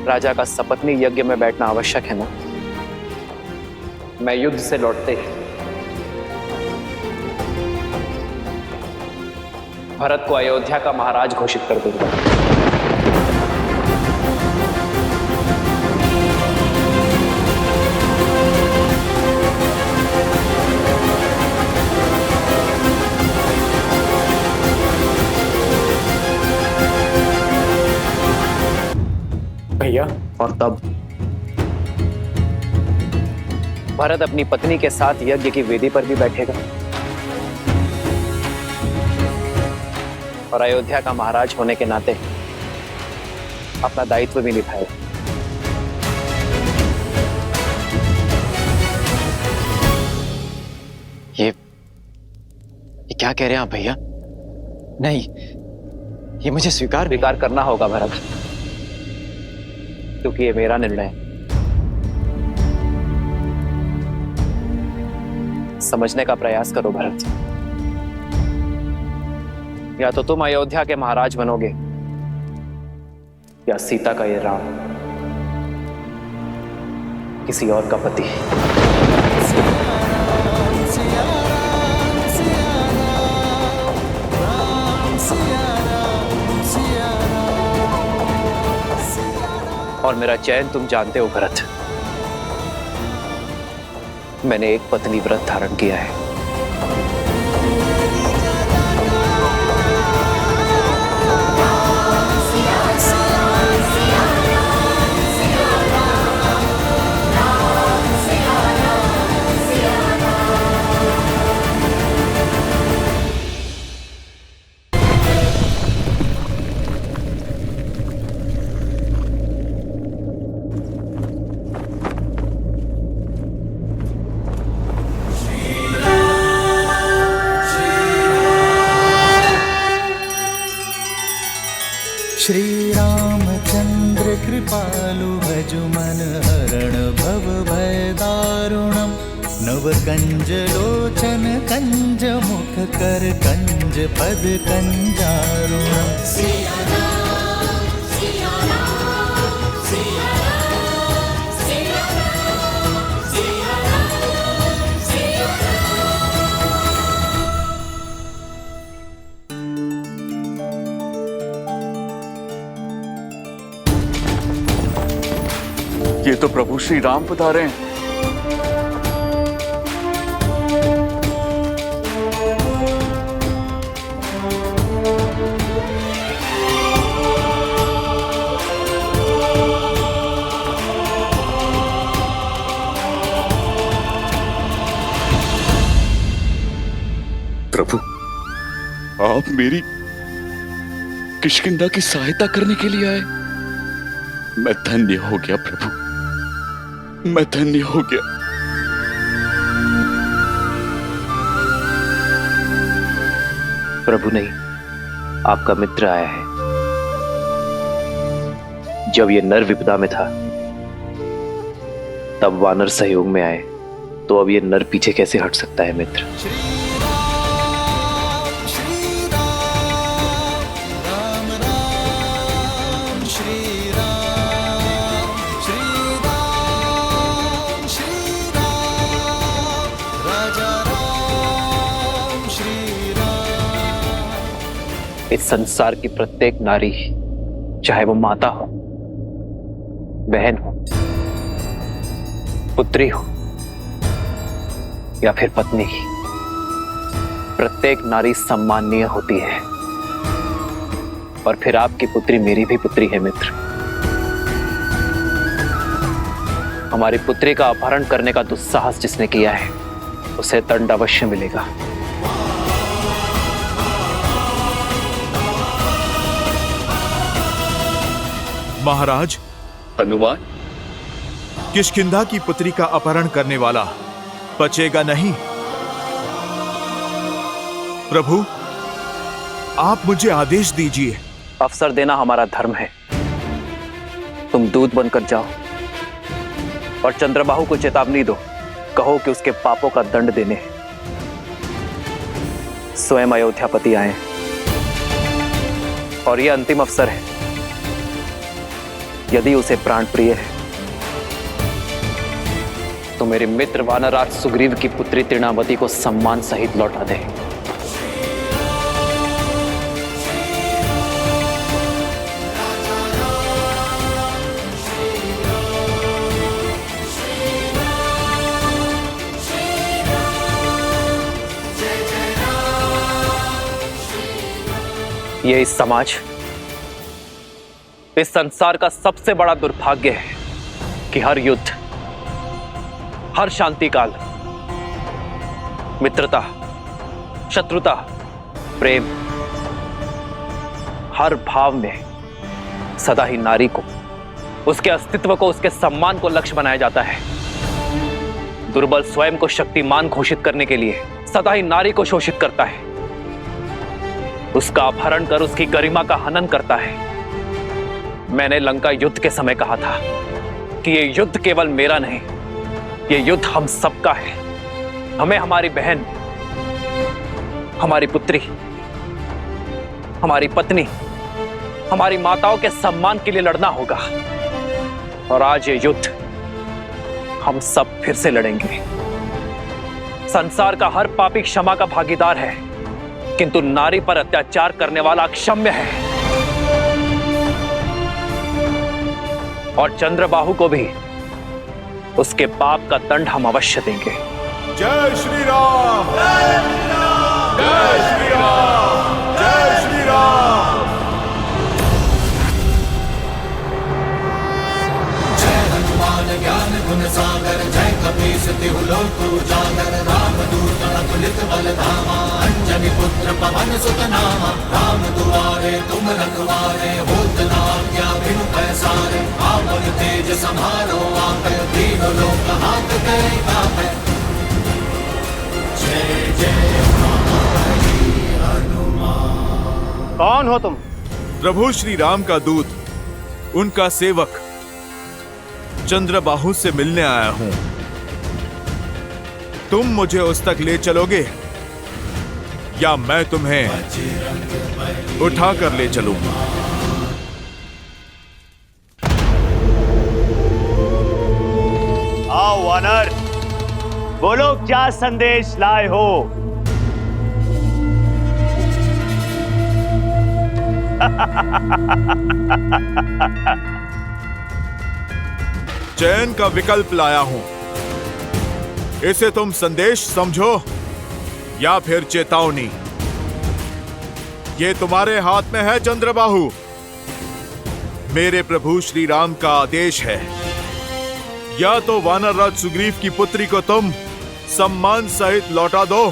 राजा का सपत्नी यज्ञ में बैठना आवश्यक है ना? मैं युद्ध से लौटते ही भरत को अयोध्या का महाराज घोषित कर दूंगा। भैया, और तब भरत अपनी पत्नी के साथ यज्ञ की वेदी पर भी बैठेगा और अयोध्या का महाराज होने के नाते अपना दायित्व भी निभाएगा। ये क्या कह रहे हैं आप भैया? नहीं, ये मुझे स्वीकार करना होगा भरत, क्योंकि ये मेरा निर्णय है। समझने का प्रयास करो भरत, या तो तुम अयोध्या के महाराज बनोगे या सीता का ये राम किसी और का पति। और मेरा चयन तुम जानते हो भरत, मैंने एक पत्नी व्रत धारण किया है। श्री रामचंद्र कृपालु भजु मन हरण भव भय दारुणम नव कंज लोचन कंज मुख कर कंज पद कंजारुणम। ये तो प्रभु श्री राम पधारे हैं। प्रभु, आप मेरी किष्किंधा की सहायता करने के लिए आए। मैं धन्य हो गया प्रभु, मैं धन्य हो गया। प्रभु नहीं, आपका मित्र आया है। जब ये नर विपदा में था तब वानर सहयोग में आए, तो अब ये नर पीछे कैसे हट सकता है मित्र? इस संसार की प्रत्येक नारी, चाहे वो माता हो, बहन हो, पुत्री हो या फिर पत्नी, प्रत्येक नारी सम्माननीय होती है। और फिर आपकी पुत्री मेरी भी पुत्री है मित्र। हमारी पुत्री का अपहरण करने का दुस्साहस जिसने किया है उसे दंड अवश्य मिलेगा। महाराज, हनुमान, किष्किंधा की पुत्री का अपहरण करने वाला बचेगा नहीं। प्रभु, आप मुझे आदेश दीजिए। अवसर देना हमारा धर्म है। तुम दूत बनकर जाओ और चंद्रबाहु को चेतावनी दो। कहो कि उसके पापों का दंड देने स्वयं अयोध्यापति आए और यह अंतिम अवसर है। यदि उसे प्राण प्रिय है तो मेरे मित्र वानराज सुग्रीव की पुत्री तृणावती को सम्मान सहित लौटा दे। ये इस समाज, इस संसार का सबसे बड़ा दुर्भाग्य है कि हर युद्ध, हर शांति काल, मित्रता, शत्रुता, प्रेम, हर भाव में सदा ही नारी को, उसके अस्तित्व को, उसके सम्मान को लक्ष्य बनाया जाता है। दुर्बल स्वयं को शक्तिमान घोषित करने के लिए सदा ही नारी को शोषित करता है, उसका अपहरण कर उसकी गरिमा का हनन करता है। मैंने लंका युद्ध के समय कहा था कि ये युद्ध केवल मेरा नहीं, ये युद्ध हम सबका है। हमें हमारी बहन, हमारी पुत्री, हमारी पत्नी, हमारी माताओं के सम्मान के लिए लड़ना होगा। और आज ये युद्ध हम सब फिर से लड़ेंगे। संसार का हर पापी क्षमा का भागीदार है, किंतु नारी पर अत्याचार करने वाला अक्षम्य है। और चंद्रबाहु को भी उसके पाप का दंड हम अवश्य देंगे। जय श्री राम, जय श्री राम, जय श्री राम, जय श्री राम। जय हनुमान ज्ञान गुण सागर, जय कपीस तिहु लोक उजागर, रामदूत अतुलित बल धामा, अंजनी पुत्र पवन सुत नामा, राम दुआरे तुम रखवारे, होत न आज्ञा बिनु पैसारे, आपन तेज समारो आपै, तीनों लोक हाथ करै कापै। जय जय हनुमान। कौन हो तुम? प्रभु श्री राम का दूत, उनका सेवक चंद्रबाहु से मिलने आया हूं। तुम मुझे उस तक ले चलोगे या मैं तुम्हें उठा कर ले चलूं? आओ वानर, बोलो क्या संदेश लाए हो? चयन का विकल्प लाया हूं। इसे तुम संदेश समझो या फिर चेतावनी। ये तुम्हारे हाथ में है चंद्रबाहु। मेरे प्रभु श्री राम का आदेश है, या तो वानरराज सुग्रीव की पुत्री को तुम सम्मान सहित लौटा दो,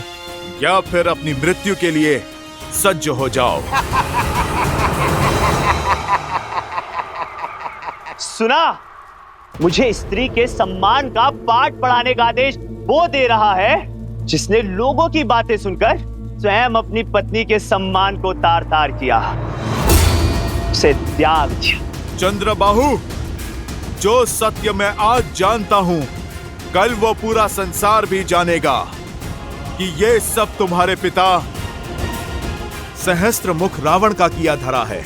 या फिर अपनी मृत्यु के लिए सज्ज हो जाओ। सुना, मुझे स्त्री के सम्मान का पाठ पढ़ाने का आदेश वो दे रहा है जिसने लोगों की बातें सुनकर स्वयं अपनी पत्नी के सम्मान को तार तार किया, उसे त्याग दिया। चंद्रबाहु, जो सत्य मैं आज जानता हूं, कल वो पूरा संसार भी जानेगा कि ये सब तुम्हारे पिता सहस्त्र मुख रावण का किया धरा है।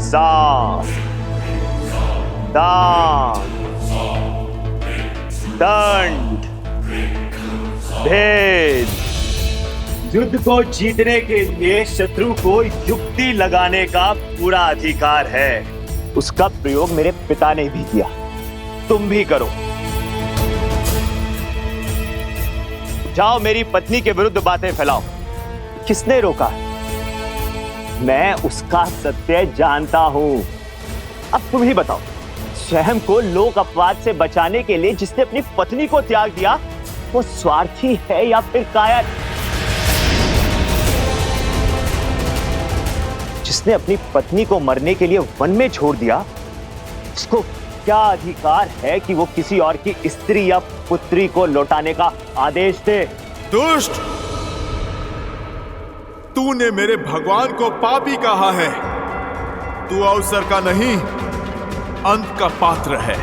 साम, दान, दंड, भेद। युद्ध को जीतने के लिए शत्रु को युक्ति लगाने का पूरा अधिकार है। उसका प्रयोग मेरे पिता ने भी किया, तुम भी करो। जाओ, मेरी पत्नी के विरुद्ध बातें फैलाओ। किसने रोका? मैं उसका सत्य जानता हूं। अब तुम ही बताओ, स्वयं को लोक अपवाद से बचाने के लिए जिसने अपनी पत्नी को त्याग दिया, वो स्वार्थी है या फिर कायर? जिसने अपनी पत्नी को मरने के लिए वन में छोड़ दिया, उसको क्या अधिकार है कि वो किसी और की स्त्री या पुत्री को लौटाने का आदेश दे? दुष्ट, तूने मेरे भगवान को पापी कहा है। तू अवसर का नहीं, अंत का पात्र है।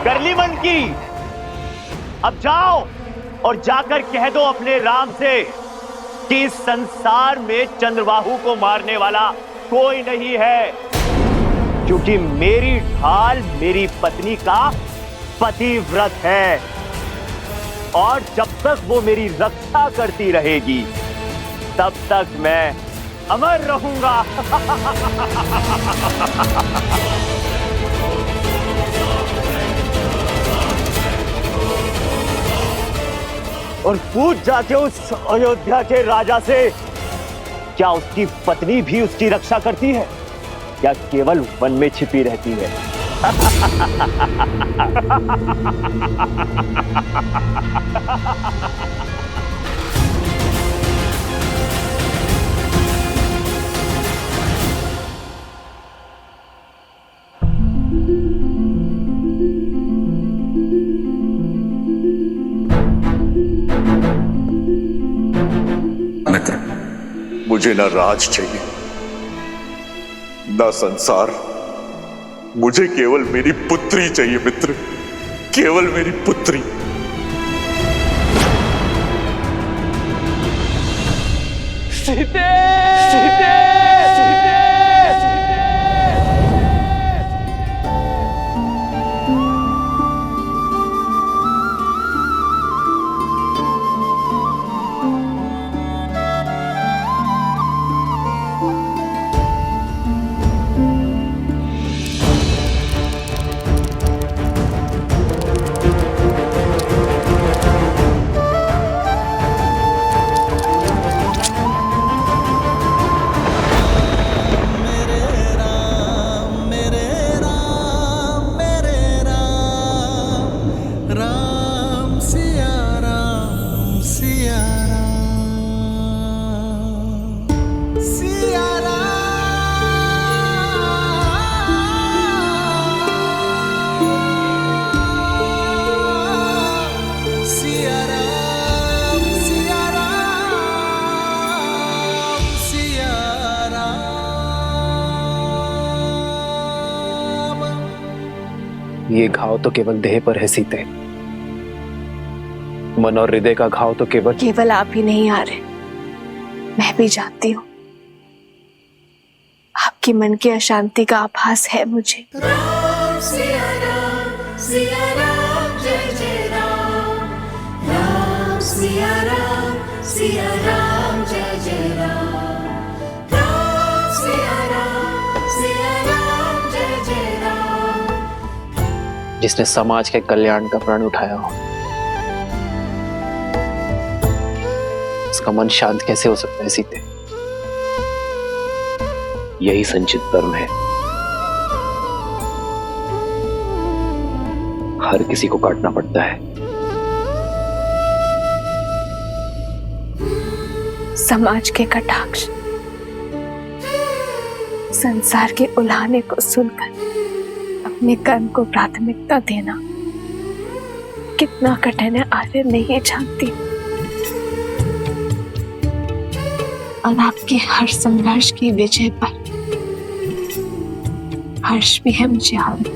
कर ली मन की। अब जाओ और जाकर कह दो अपने राम से कि इस संसार में चंद्रबाहु को मारने वाला कोई नहीं है, क्योंकि मेरी ढाल मेरी पत्नी का पतिव्रत है, और जब तक वो मेरी रक्षा करती रहेगी तब तक मैं अमर रहूंगा। और पूछ जाके उस अयोध्या के राजा से, क्या उसकी पत्नी भी उसकी रक्षा करती है या केवल वन में छिपी रहती है? मित्र, मुझे ना राज चाहिए ना संसार, मुझे केवल मेरी पुत्री चाहिए मित्र, केवल मेरी पुत्री। सीते, सीते, सीते, ये घाव तो केवल देह पर है सीते, मन और हृदय का घाव तो केवल आप ही नहीं आ रहे, मैं भी जानती हूँ। आपके मन की अशांति का आभास है मुझे। राम सिया राम जय जय राम। राम सिया राम जय जय राम। राम सिया राम जय जय राम। जिसने समाज के कल्याण का प्रण उठाया हो, उसका मन शांत कैसे हो सकता है सीते? यही संचित धर्म है। हर किसी को काटना पड़ता है। समाज के कटाक्ष, संसार के उलाहने को सुनकर अपने कर्म को प्राथमिकता देना कितना कठिन है आर्य नहीं जानती। और आपके हर संघर्ष की विजय पर हर्ष भी है मुझे आर्य।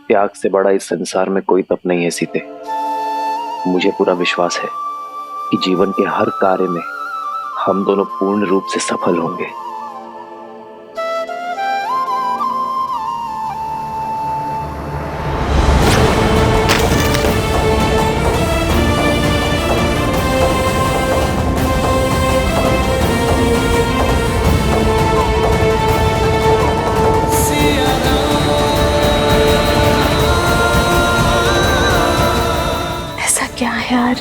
त्याग से बड़ा इस संसार में कोई तप नहीं है सीते। मुझे पूरा विश्वास है कि जीवन के हर कार्य में हम दोनों पूर्ण रूप से सफल होंगे। ऐसा क्या है यार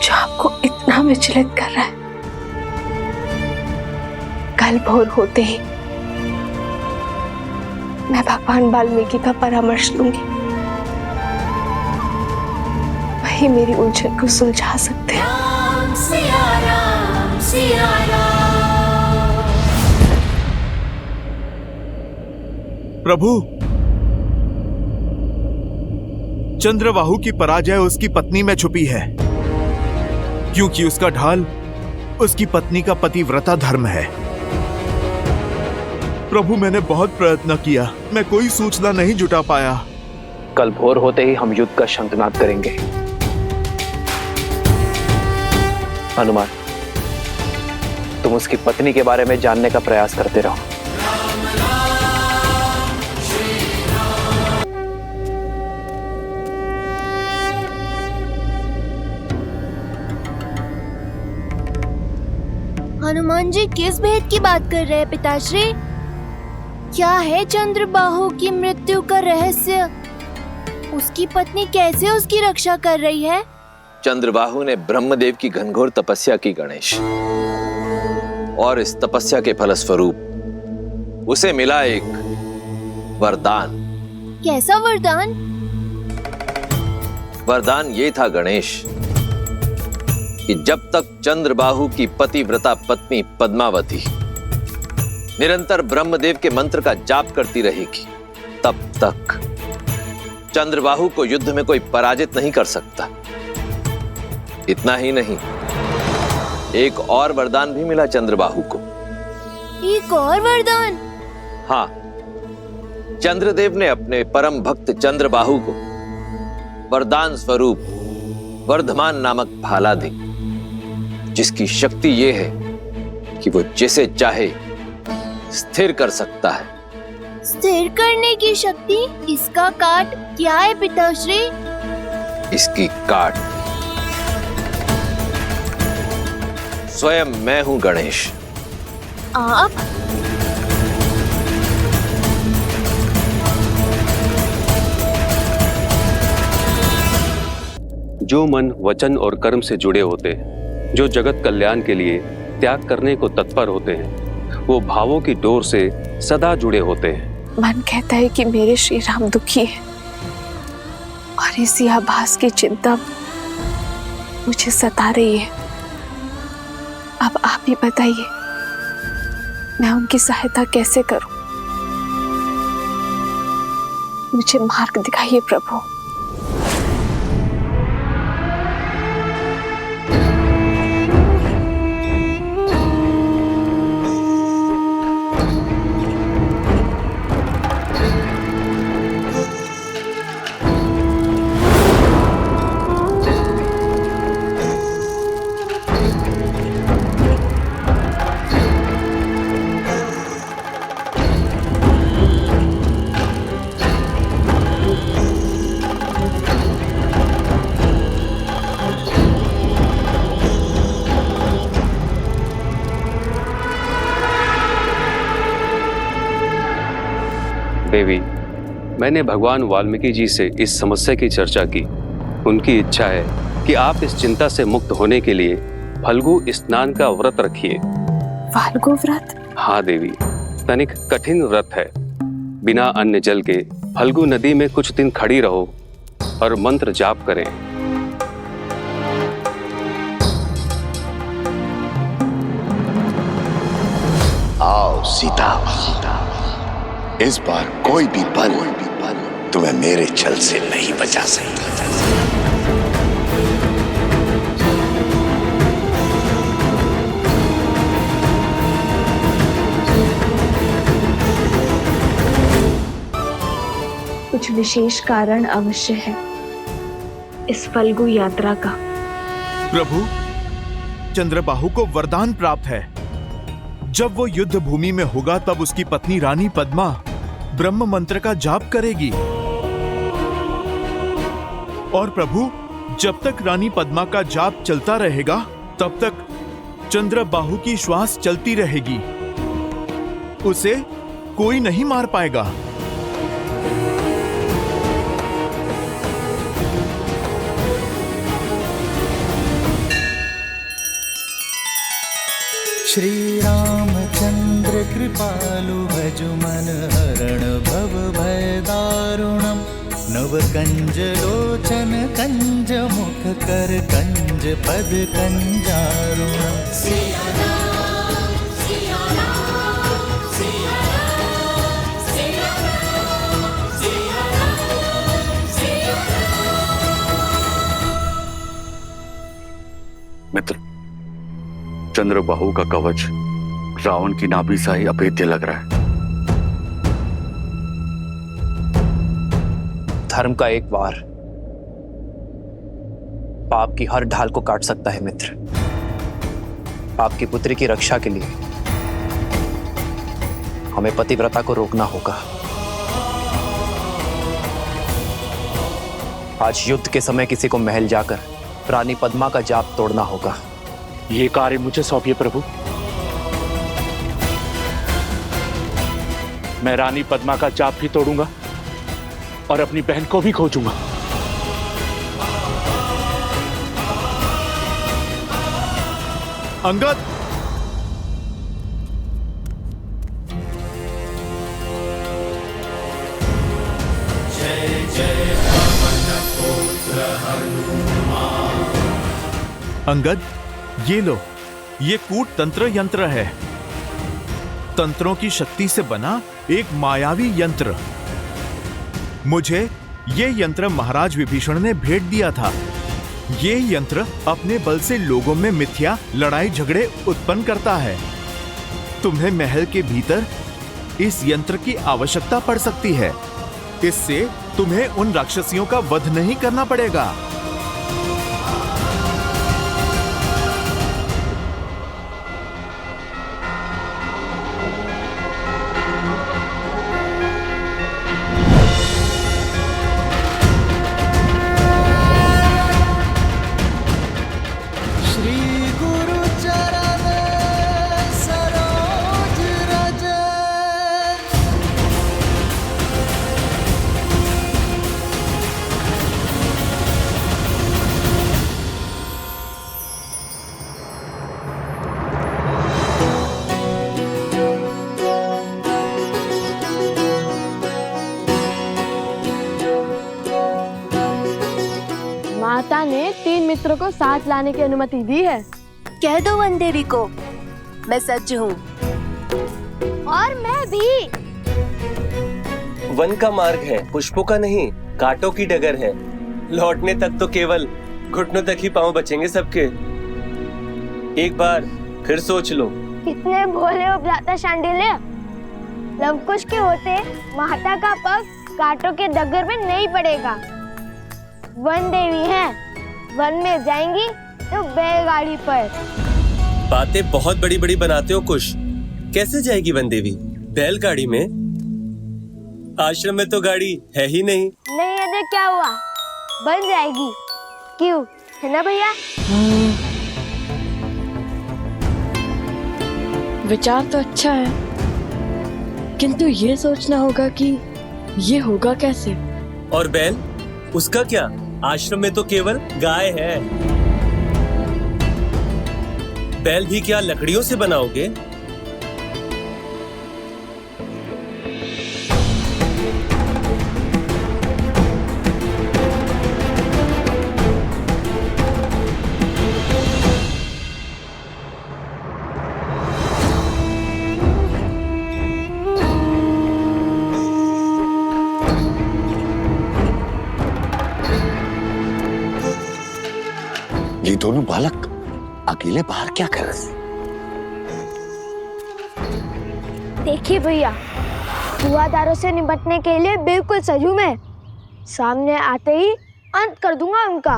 जो आपको इतना विचलित कर रहा है? कल भोर होते ही मैं भगवान वाल्मीकि का परामर्श लूंगी। वही मेरी उलझन को सुलझा सकते हैं। राम सिया राम। प्रभु, चंद्रबाहु की पराजय उसकी पत्नी में छुपी है, क्योंकि उसका ढाल उसकी पत्नी का पतिव्रता धर्म है। प्रभु, मैंने बहुत प्रयत्न किया, मैं कोई सूचना नहीं जुटा पाया। कल भोर होते ही हम युद्ध का शंखनाद करेंगे। हनुमान, तुम उसकी पत्नी के बारे में जानने का प्रयास करते रहो। हनुमान जी किस भेद की बात कर रहे हैं पिताश्री? क्या है चंद्रबाहु की मृत्यु का रहस्य? उसकी पत्नी कैसे उसकी रक्षा कर रही है? चंद्रबाहु ने ब्रह्मदेव की घनघोर तपस्या की गणेश, और इस तपस्या के फलस्वरूप उसे मिला एक वरदान। कैसा वरदान? वरदान ये था गणेश कि जब तक चंद्रबाहु की पतिव्रता पत्नी पद्मावती निरंतर ब्रह्मदेव के मंत्र का जाप करती रहेगी, तब तक चंद्रबाहु को युद्ध में कोई पराजित नहीं कर सकता। इतना ही नहीं, एक और वरदान भी मिला चंद्रबाहु को। एक और वरदान? हाँ, चंद्रदेव ने अपने परम भक्त चंद्रबाहु को वरदान स्वरूप वर्धमान नामक भाला दी, जिसकी शक्ति यह है कि वो जिसे चाहे स्थिर कर सकता है। स्थिर करने की शक्ति? इसका काट क्या है पिताश्री? इसकी काट स्वयं मैं हूं गणेश। आप? जो मन वचन और कर्म से जुड़े होते हैं, जो जगत कल्याण के लिए त्याग करने को तत्पर होते हैं, वो भावों की डोर से सदा जुड़े होते हैं। मन कहता है कि मेरे श्री राम दुखी है और इसी आभास की चिंता मुझे सता रही है। अब आप ही बताइए, मैं उनकी सहायता कैसे करूं? मुझे मार्ग दिखाइए प्रभु। देवी, मैंने भगवान वाल्मीकि जी से इस समस्या की चर्चा की। उनकी इच्छा है कि आप इस चिंता से मुक्त होने के लिए फल्गु स्नान का व्रत रखिए। फाल्गु व्रत? हाँ देवी, तनिक कठिन व्रत है। बिना अन्न जल के फल्गु नदी में कुछ दिन खड़ी रहो और मंत्र जाप करें। आओ सीता, इस बार कोई भी बल तुम्हें मेरे छल से नहीं बचा सकता। कुछ विशेष कारण अवश्य है इस फल्गु यात्रा का। प्रभु, चंद्रबाहु को वरदान प्राप्त है। जब वो युद्ध भूमि में होगा तब उसकी पत्नी रानी पद्मा ब्रह्म मंत्र का जाप करेगी। और प्रभु, जब तक रानी पद्मा का जाप चलता रहेगा तब तक चंद्रबाहु की श्वास चलती रहेगी। उसे कोई नहीं मार पाएगा। श्री रामचंद्र कृपालु भजु मन हरण भव भय दारुणम नव कंज लोचन कंज मुख कर कंज पद कंजारुणम। मित्र, चंद्रबाहु का कवच रावण की नाभि सा ही अभेद्य लग रहा है। धर्म का एक वार पाप की हर ढाल को काट सकता है मित्र। आपकी पुत्री की रक्षा के लिए हमें पतिव्रता को रोकना होगा। आज युद्ध के समय किसी को महल जाकर रानी पद्मा का जाप तोड़ना होगा। ये कार्य मुझे सौंपिए प्रभु। मैं रानी पद्मा का जाप भी तोड़ूंगा और अपनी बहन को भी खोजूंगा। अंगद, जय जय पवन पुत्र हनुमान। अंगद, ये लो, ये कूट तंत्र यंत्र है। तंत्रों की शक्ति से बना एक मायावी यंत्र। मुझे ये यंत्र महाराज विभीषण ने भेंट दिया था। ये यंत्र अपने बल से लोगों में मिथ्या लड़ाई झगड़े उत्पन्न करता है। तुम्हें महल के भीतर इस यंत्र की आवश्यकता पड़ सकती है। इससे तुम्हें उन राक्षसियों का वध नहीं करना पड़ेगा। माता ने 3 मित्रों को साथ लाने की अनुमति दी है। कह दो वन देवी को मैं सज्ज हूँ। और मैं भी। वन का मार्ग है, पुष्पों का नहीं, कांटों की डगर है। लौटने तक तो केवल घुटनों तक ही पांव बचेंगे सबके। एक बार फिर सोच लो। कितने भोले हो भ्राता शांडिल्य। लवकुश के होते माता का पग कांटों के डगर में नहीं पड़ेगा। वन देवी हैं, वन में जाएंगी तो बैलगाड़ी पर। बातें बहुत बड़ी बड़ी बनाते हो कुश। कैसे जाएगी वन देवी बैलगाड़ी में? आश्रम में तो गाड़ी है ही नहीं। नहीं है तो क्या हुआ, बन जाएगी। क्यों, है ना भैया? विचार तो अच्छा है, किंतु ये सोचना होगा कि ये होगा कैसे? और बैल, उसका क्या? आश्रम में तो केवल गाय है। बैल भी क्या लकड़ियों से बनाओगे? ये दोनों बालक अकेले बाहर क्या कर रहे हैं? देखिए भैया, जुआदारों से निपटने के लिए बिल्कुल सजू मैं। सामने आते ही अंत कर दूंगा उनका।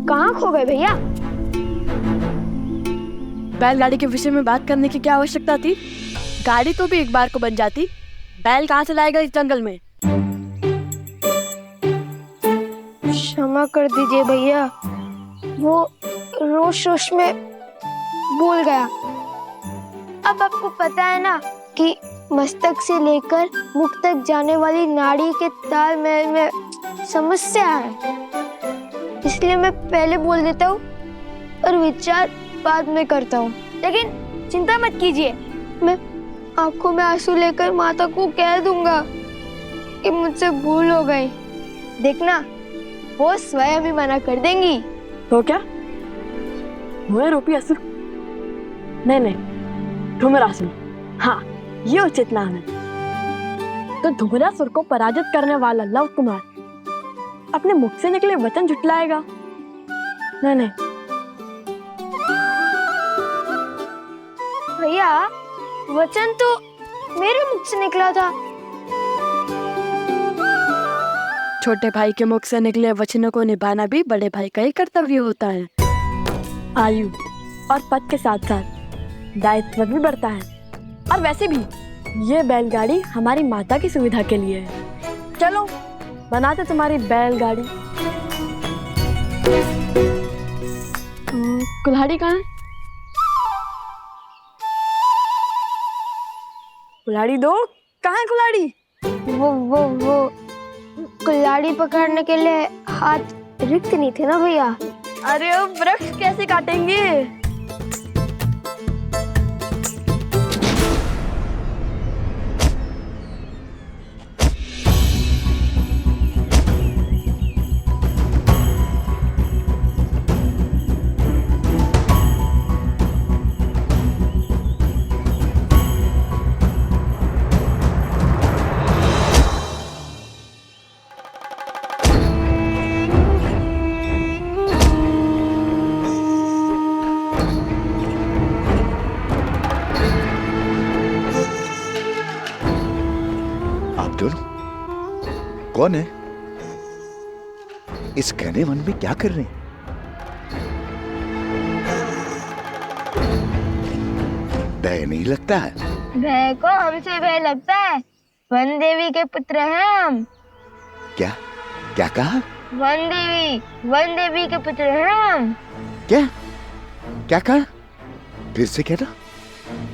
कहाँ खो गए भैया? बैलगाड़ी के विषय में बात करने की क्या आवश्यकता थी? गाड़ी तो भी एक बार को बन जाती। बैल कहाँ से लाएगा इस जंगल में? क्षमा कर दीजिए भैया, वो रोश रोश में भूल गया। अब आपको पता है ना कि मस्तक से लेकर मुख तक जाने वाली नाड़ी के तालमेल में समस्या है, इसलिए मैं पहले बोल देता हूँ और विचार बाद में करता हूँ। लेकिन चिंता मत कीजिए, मैं आंखों में आंसू लेकर माता को कह दूंगा कि मुझसे भूल हो गई। देखना, वो स्वयं ही मना कर देंगी। तो क्या हुए रूपी असुर? नहीं, धूम्रासुर। हाँ, ये उचित नाम है। तो धूम्रासुर को पराजित करने वाला लव कुमार अपने मुख से निकले वचन झुटलाएगा? नहीं। भैया, वचन तो मेरे मुख से निकला था। छोटे भाई के मुख से निकले वचनों को निभाना भी बड़े भाई का ही कर्तव्य होता है। आयु और पद के साथ साथ दायित्व भी बढ़ता है। और वैसे भी ये बैलगाड़ी हमारी माता की सुविधा के लिए है। चलो बनाते तुम्हारी बैलगाड़ी। कुल्हाड़ी कहाँ है? कुल्हाड़ी दो। कहाँ है कुल्हाड़ी? वो कुल्हाड़ी पकड़ने के लिए हाथ रिक्त नहीं थे ना भैया। अरे अब वृक्ष कैसे काटेंगे? कौन है? इस घने वन में क्या कर रहे हैं? भय नहीं लगता है? भय को हमसे भय लगता है। वन देवी के पुत्र हैं हम। क्या क्या कहा? वन देवी के पुत्र हैं हम। क्या कहा? फिर से कहना।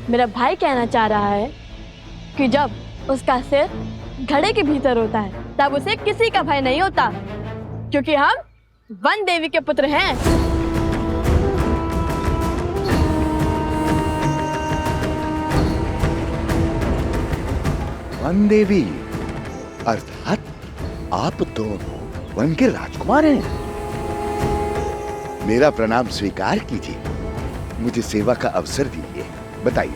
मेरा भाई कहना चाह रहा है कि जब उसका सिर घड़े के भीतर होता है तब उसे किसी का भय नहीं होता, क्योंकि हम वन देवी के पुत्र हैं। वन देवी अर्थात आप दोनों वन के राजकुमार हैं। मेरा प्रणाम स्वीकार कीजिए, मुझे सेवा का अवसर दीजिए। बताइए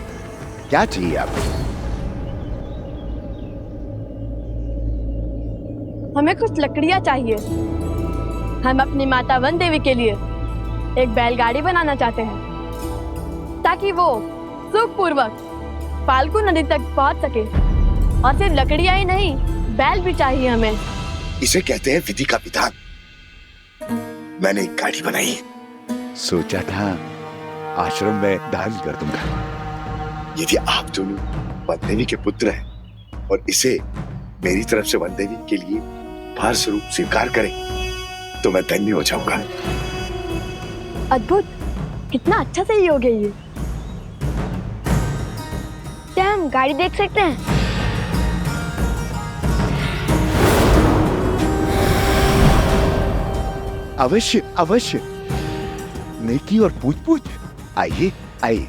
क्या चाहिए आपको? हमें कुछ लकड़ियां चाहिए। हम अपनी माता वन देवी के लिए एक बैलगाड़ी बनाना चाहते हैं ताकि वो सुखपूर्वक फाल्गु नदी तक पहुंच सके। और सिर्फ लकड़ियां ही नहीं, बैल भी चाहिए हमें। इसे कहते हैं विधि का विधान। मैंने एक गाड़ी बनाई, सोचा था आश्रम में दान कर दूंगा। यदि आप दोनों वन देवी के पुत्र हैं और इसे मेरी तरफ से वन देवी के लिए भार स्वरूप स्वीकार करें तो मैं धन्य हो जाऊंगा। अद्भुत, कितना अच्छा सहयोग है ये। क्या हम गाड़ी देख सकते हैं? अवश्य अवश्य, नेकी और पूछ पूछ। आइए आइए।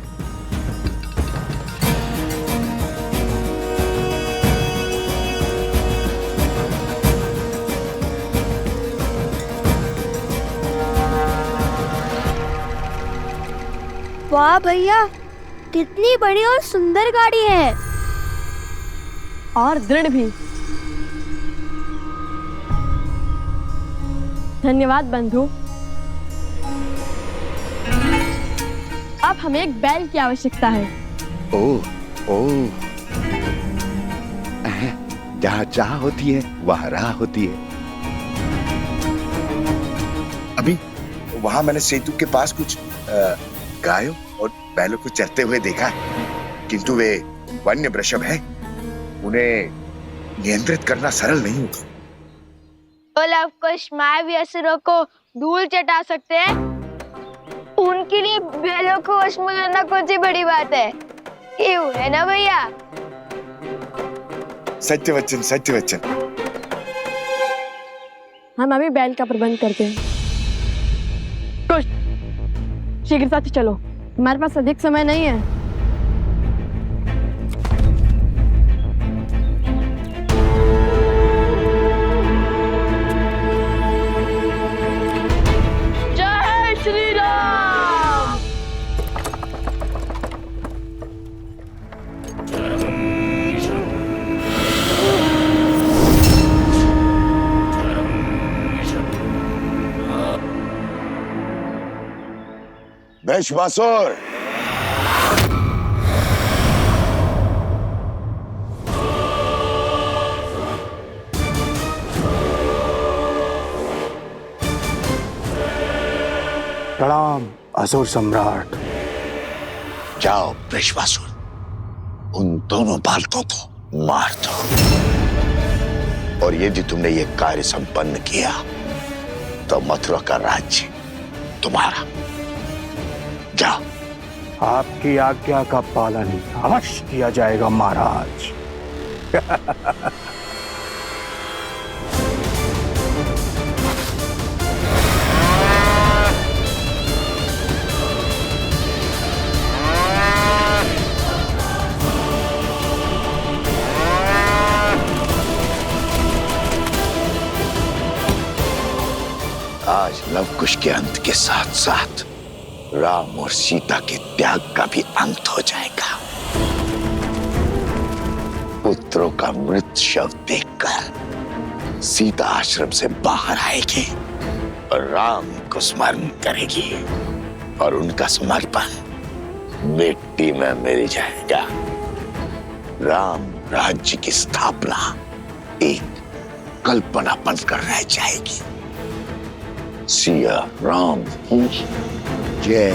वाह भैया, कितनी बड़ी और सुंदर गाड़ी है। और दृढ़ भी। धन्यवाद बंधु। अब हमें एक बैल की आवश्यकता है। ओह ओह, जहाँ चाह होती है वहाँ राह होती है। अभी वहाँ मैंने सेतु के पास कुछ गायों और बैलों को चरते हुए देखा है, किंतु वे वन्य वृषभ हैं, उन्हें नियंत्रित करना सरल नहीं होगा। लव कुश मायावी असुरों को धूल चटा सकते हैं, उनके लिए बैलों को वश में करना कौन सी बड़ी बात है? क्यों, है ना भैया? सत्य वचन, सत्य वचन। हम अभी बैल का प्रबंध करते हैं। कुश, शीघ्रता से चलो, हमारे पास अधिक समय नहीं है। जय श्री राम। वैश्वासुर, प्रणाम असुर सम्राट। जाओ वैश्वासुर, उन दोनों बालकों को मार दो। और यदि तुमने ये कार्य संपन्न किया तो मथुरा का राज्य तुम्हारा। जाओ। आपकी आज्ञा का पालन अवश्य किया जाएगा महाराज। आज लव कुश के अंत के साथ साथ राम और सीता के त्याग का भी अंत हो जाएगा। पुत्रों का मृत शव देखकर सीता आश्रम से बाहर आएगी और राम को स्मरण करेगी और उनका समर्पण मिट्टी में मिल जाएगा। राम राज्य की स्थापना एक कल्पना बनकर रह जाएगी। सिया राम की जय।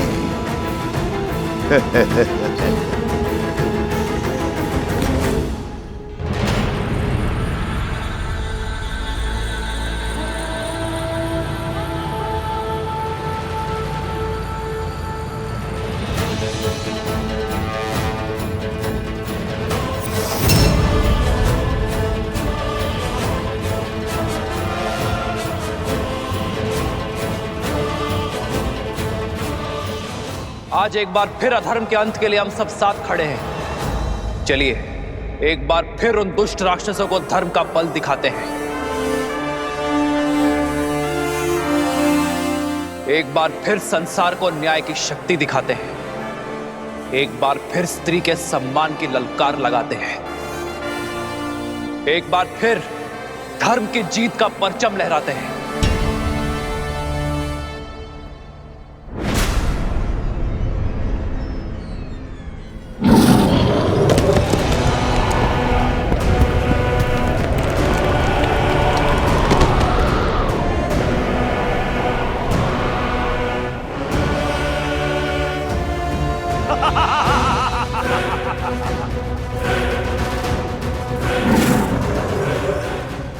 आज एक बार फिर अधर्म के अंत के लिए हम सब साथ खड़े हैं। चलिए एक बार फिर उन दुष्ट राक्षसों को धर्म का बल दिखाते हैं। एक बार फिर संसार को न्याय की शक्ति दिखाते हैं। एक बार फिर स्त्री के सम्मान की ललकार लगाते हैं। एक बार फिर धर्म की जीत का परचम लहराते हैं।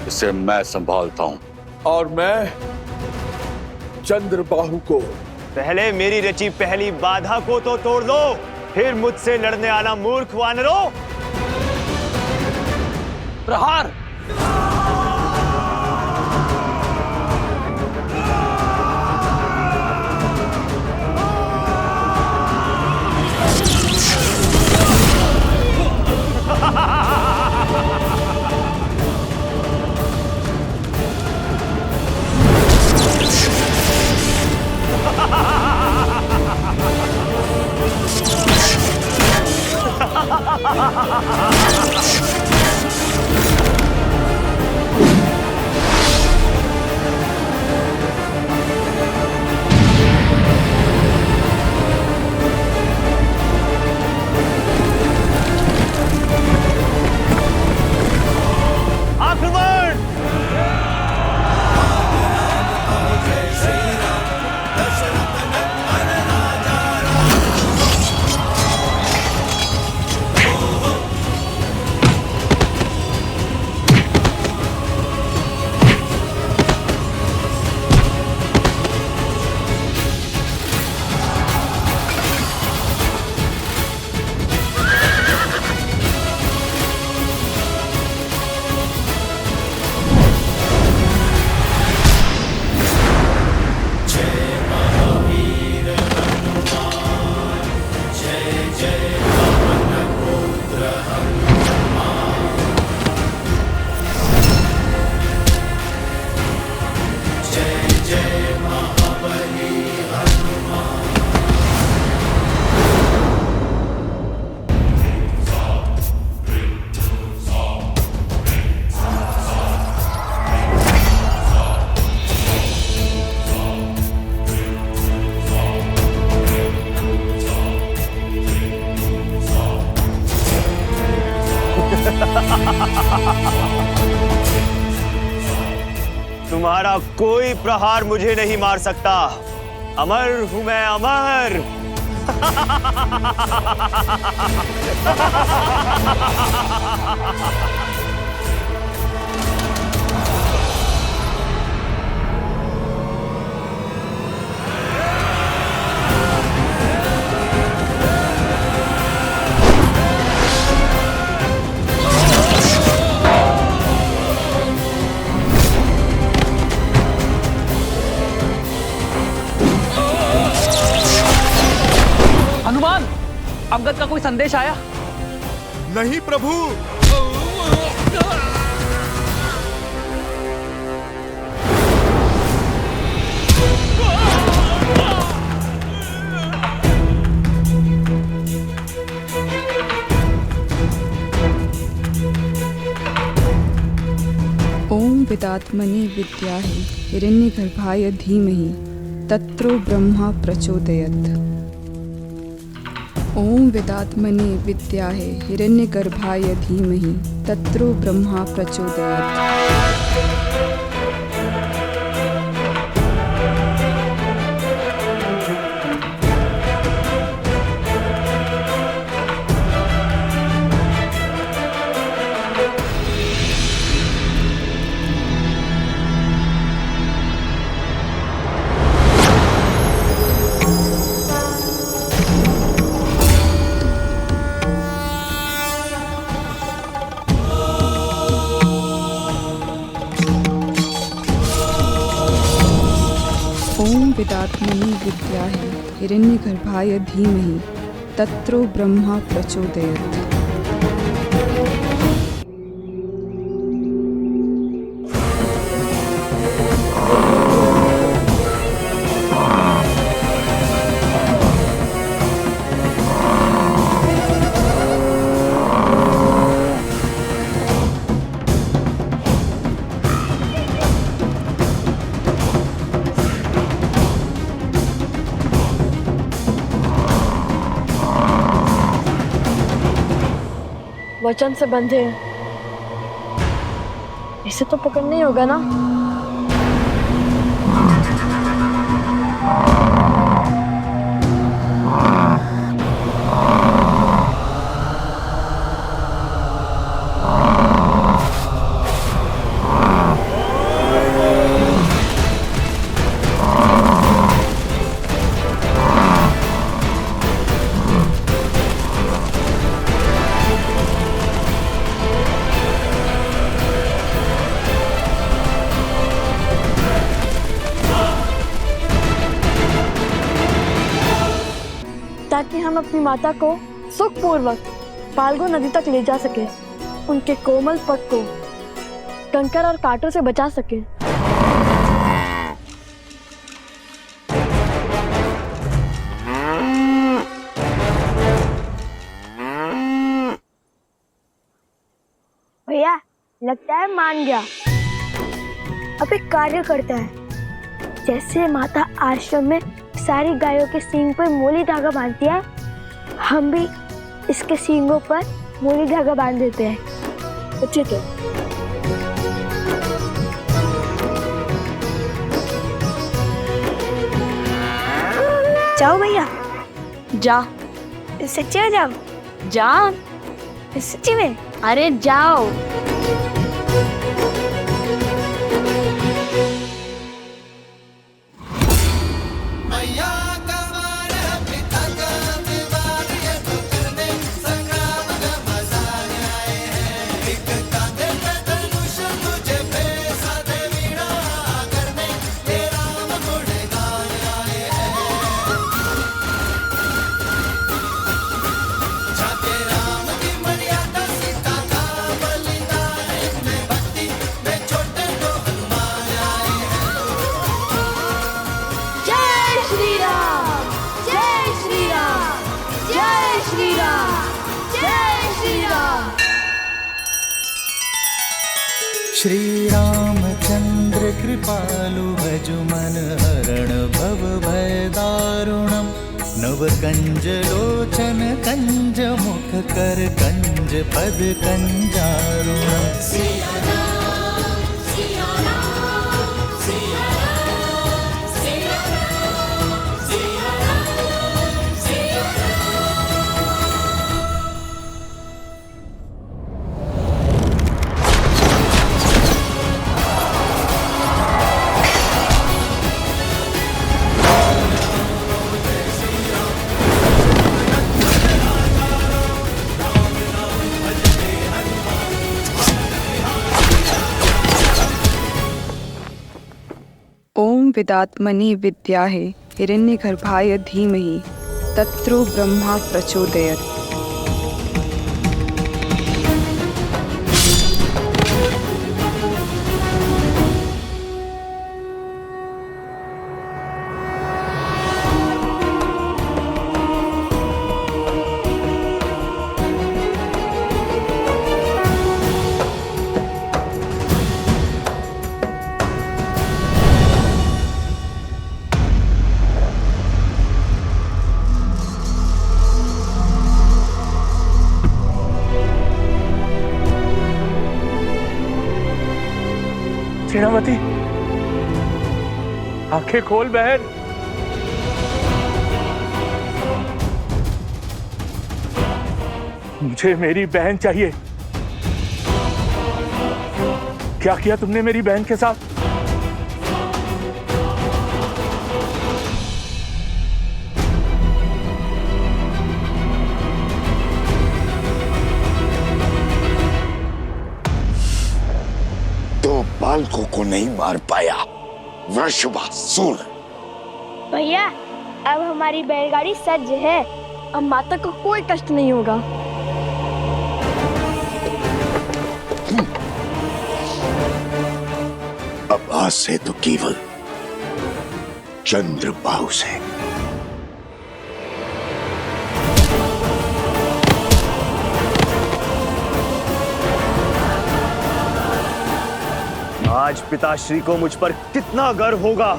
इसे मैं संभालता हूं। और मैं चंद्रबाहु को। पहले मेरी रची पहली बाधा को तो तोड़ दो, फिर मुझसे लड़ने आना मूर्ख वानरों। प्रहार। तुम्हारा कोई प्रहार मुझे नहीं मार सकता। अमर हूं मैं, अमर। हनुमान, अंगद का कोई संदेश आया? नहीं प्रभु। ओम विदात्मने विद्याहि हिरण्यगर्भाय धीमहि तत्रो ब्रह्मा प्रचोदयत्। ओम विदात्मने विद्याहे हिरण्यगर्भाय धीमहि तत्रो ब्रह्मा प्रचोदयात्। ओम विदात्मने विद्याहि हिरण्यगर्भाय धीमहि तत्रो ब्रह्मा प्रचोदयात्। वचन से बंधे हैं, इसे तो पकड़ना ही होगा ना। ताकि हम अपनी माता को सुखपूर्वक फाल्गु नदी तक ले जा सके, उनके कोमल पग को कंकर और कांटों से बचा सके। भैया लगता है मान गया। अब एक कार्य करता है, जैसे माता आश्रम में सारी गायों के सींग पर मोली धागा बांधती है, हम भी इसके सींगों पर मोली धागा बांध देते हैं। उचित है। जाओ भैया, जा। सच्ची में जाओ? जा। सच्ची में? अरे जाओ। श्री रामचंद्र कृपालु भजु मन हरण भव भय दारुणम नव कंज लोचन कंज मुख कर कंज पद कंजारुणम। ओम विदात्मनि विद्याहे हिरण्यगर्भाय धीमहि तत्रो ब्रह्मा प्रचोदयात्। सेनापति, आंखें खोल बहन। मुझे मेरी बहन चाहिए। क्या किया तुमने मेरी बहन के साथ? बालकों को नहीं मार पाया वृषभासुर। भैया अब हमारी बैलगाड़ी सज्ज है, अब माता को कोई कष्ट नहीं होगा। अब आज से तो केवल चंद्रबाहु से। आज पिताश्री को मुझ पर कितना गर्व होगा।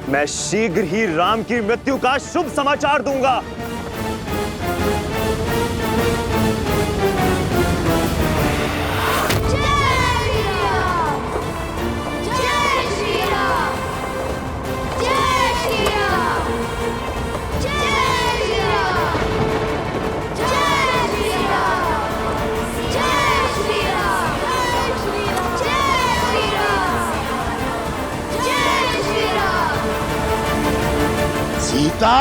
मैं शीघ्र ही राम की मृत्यु का शुभ समाचार दूंगा। सीता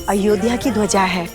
अयोध्या की ध्वजा है।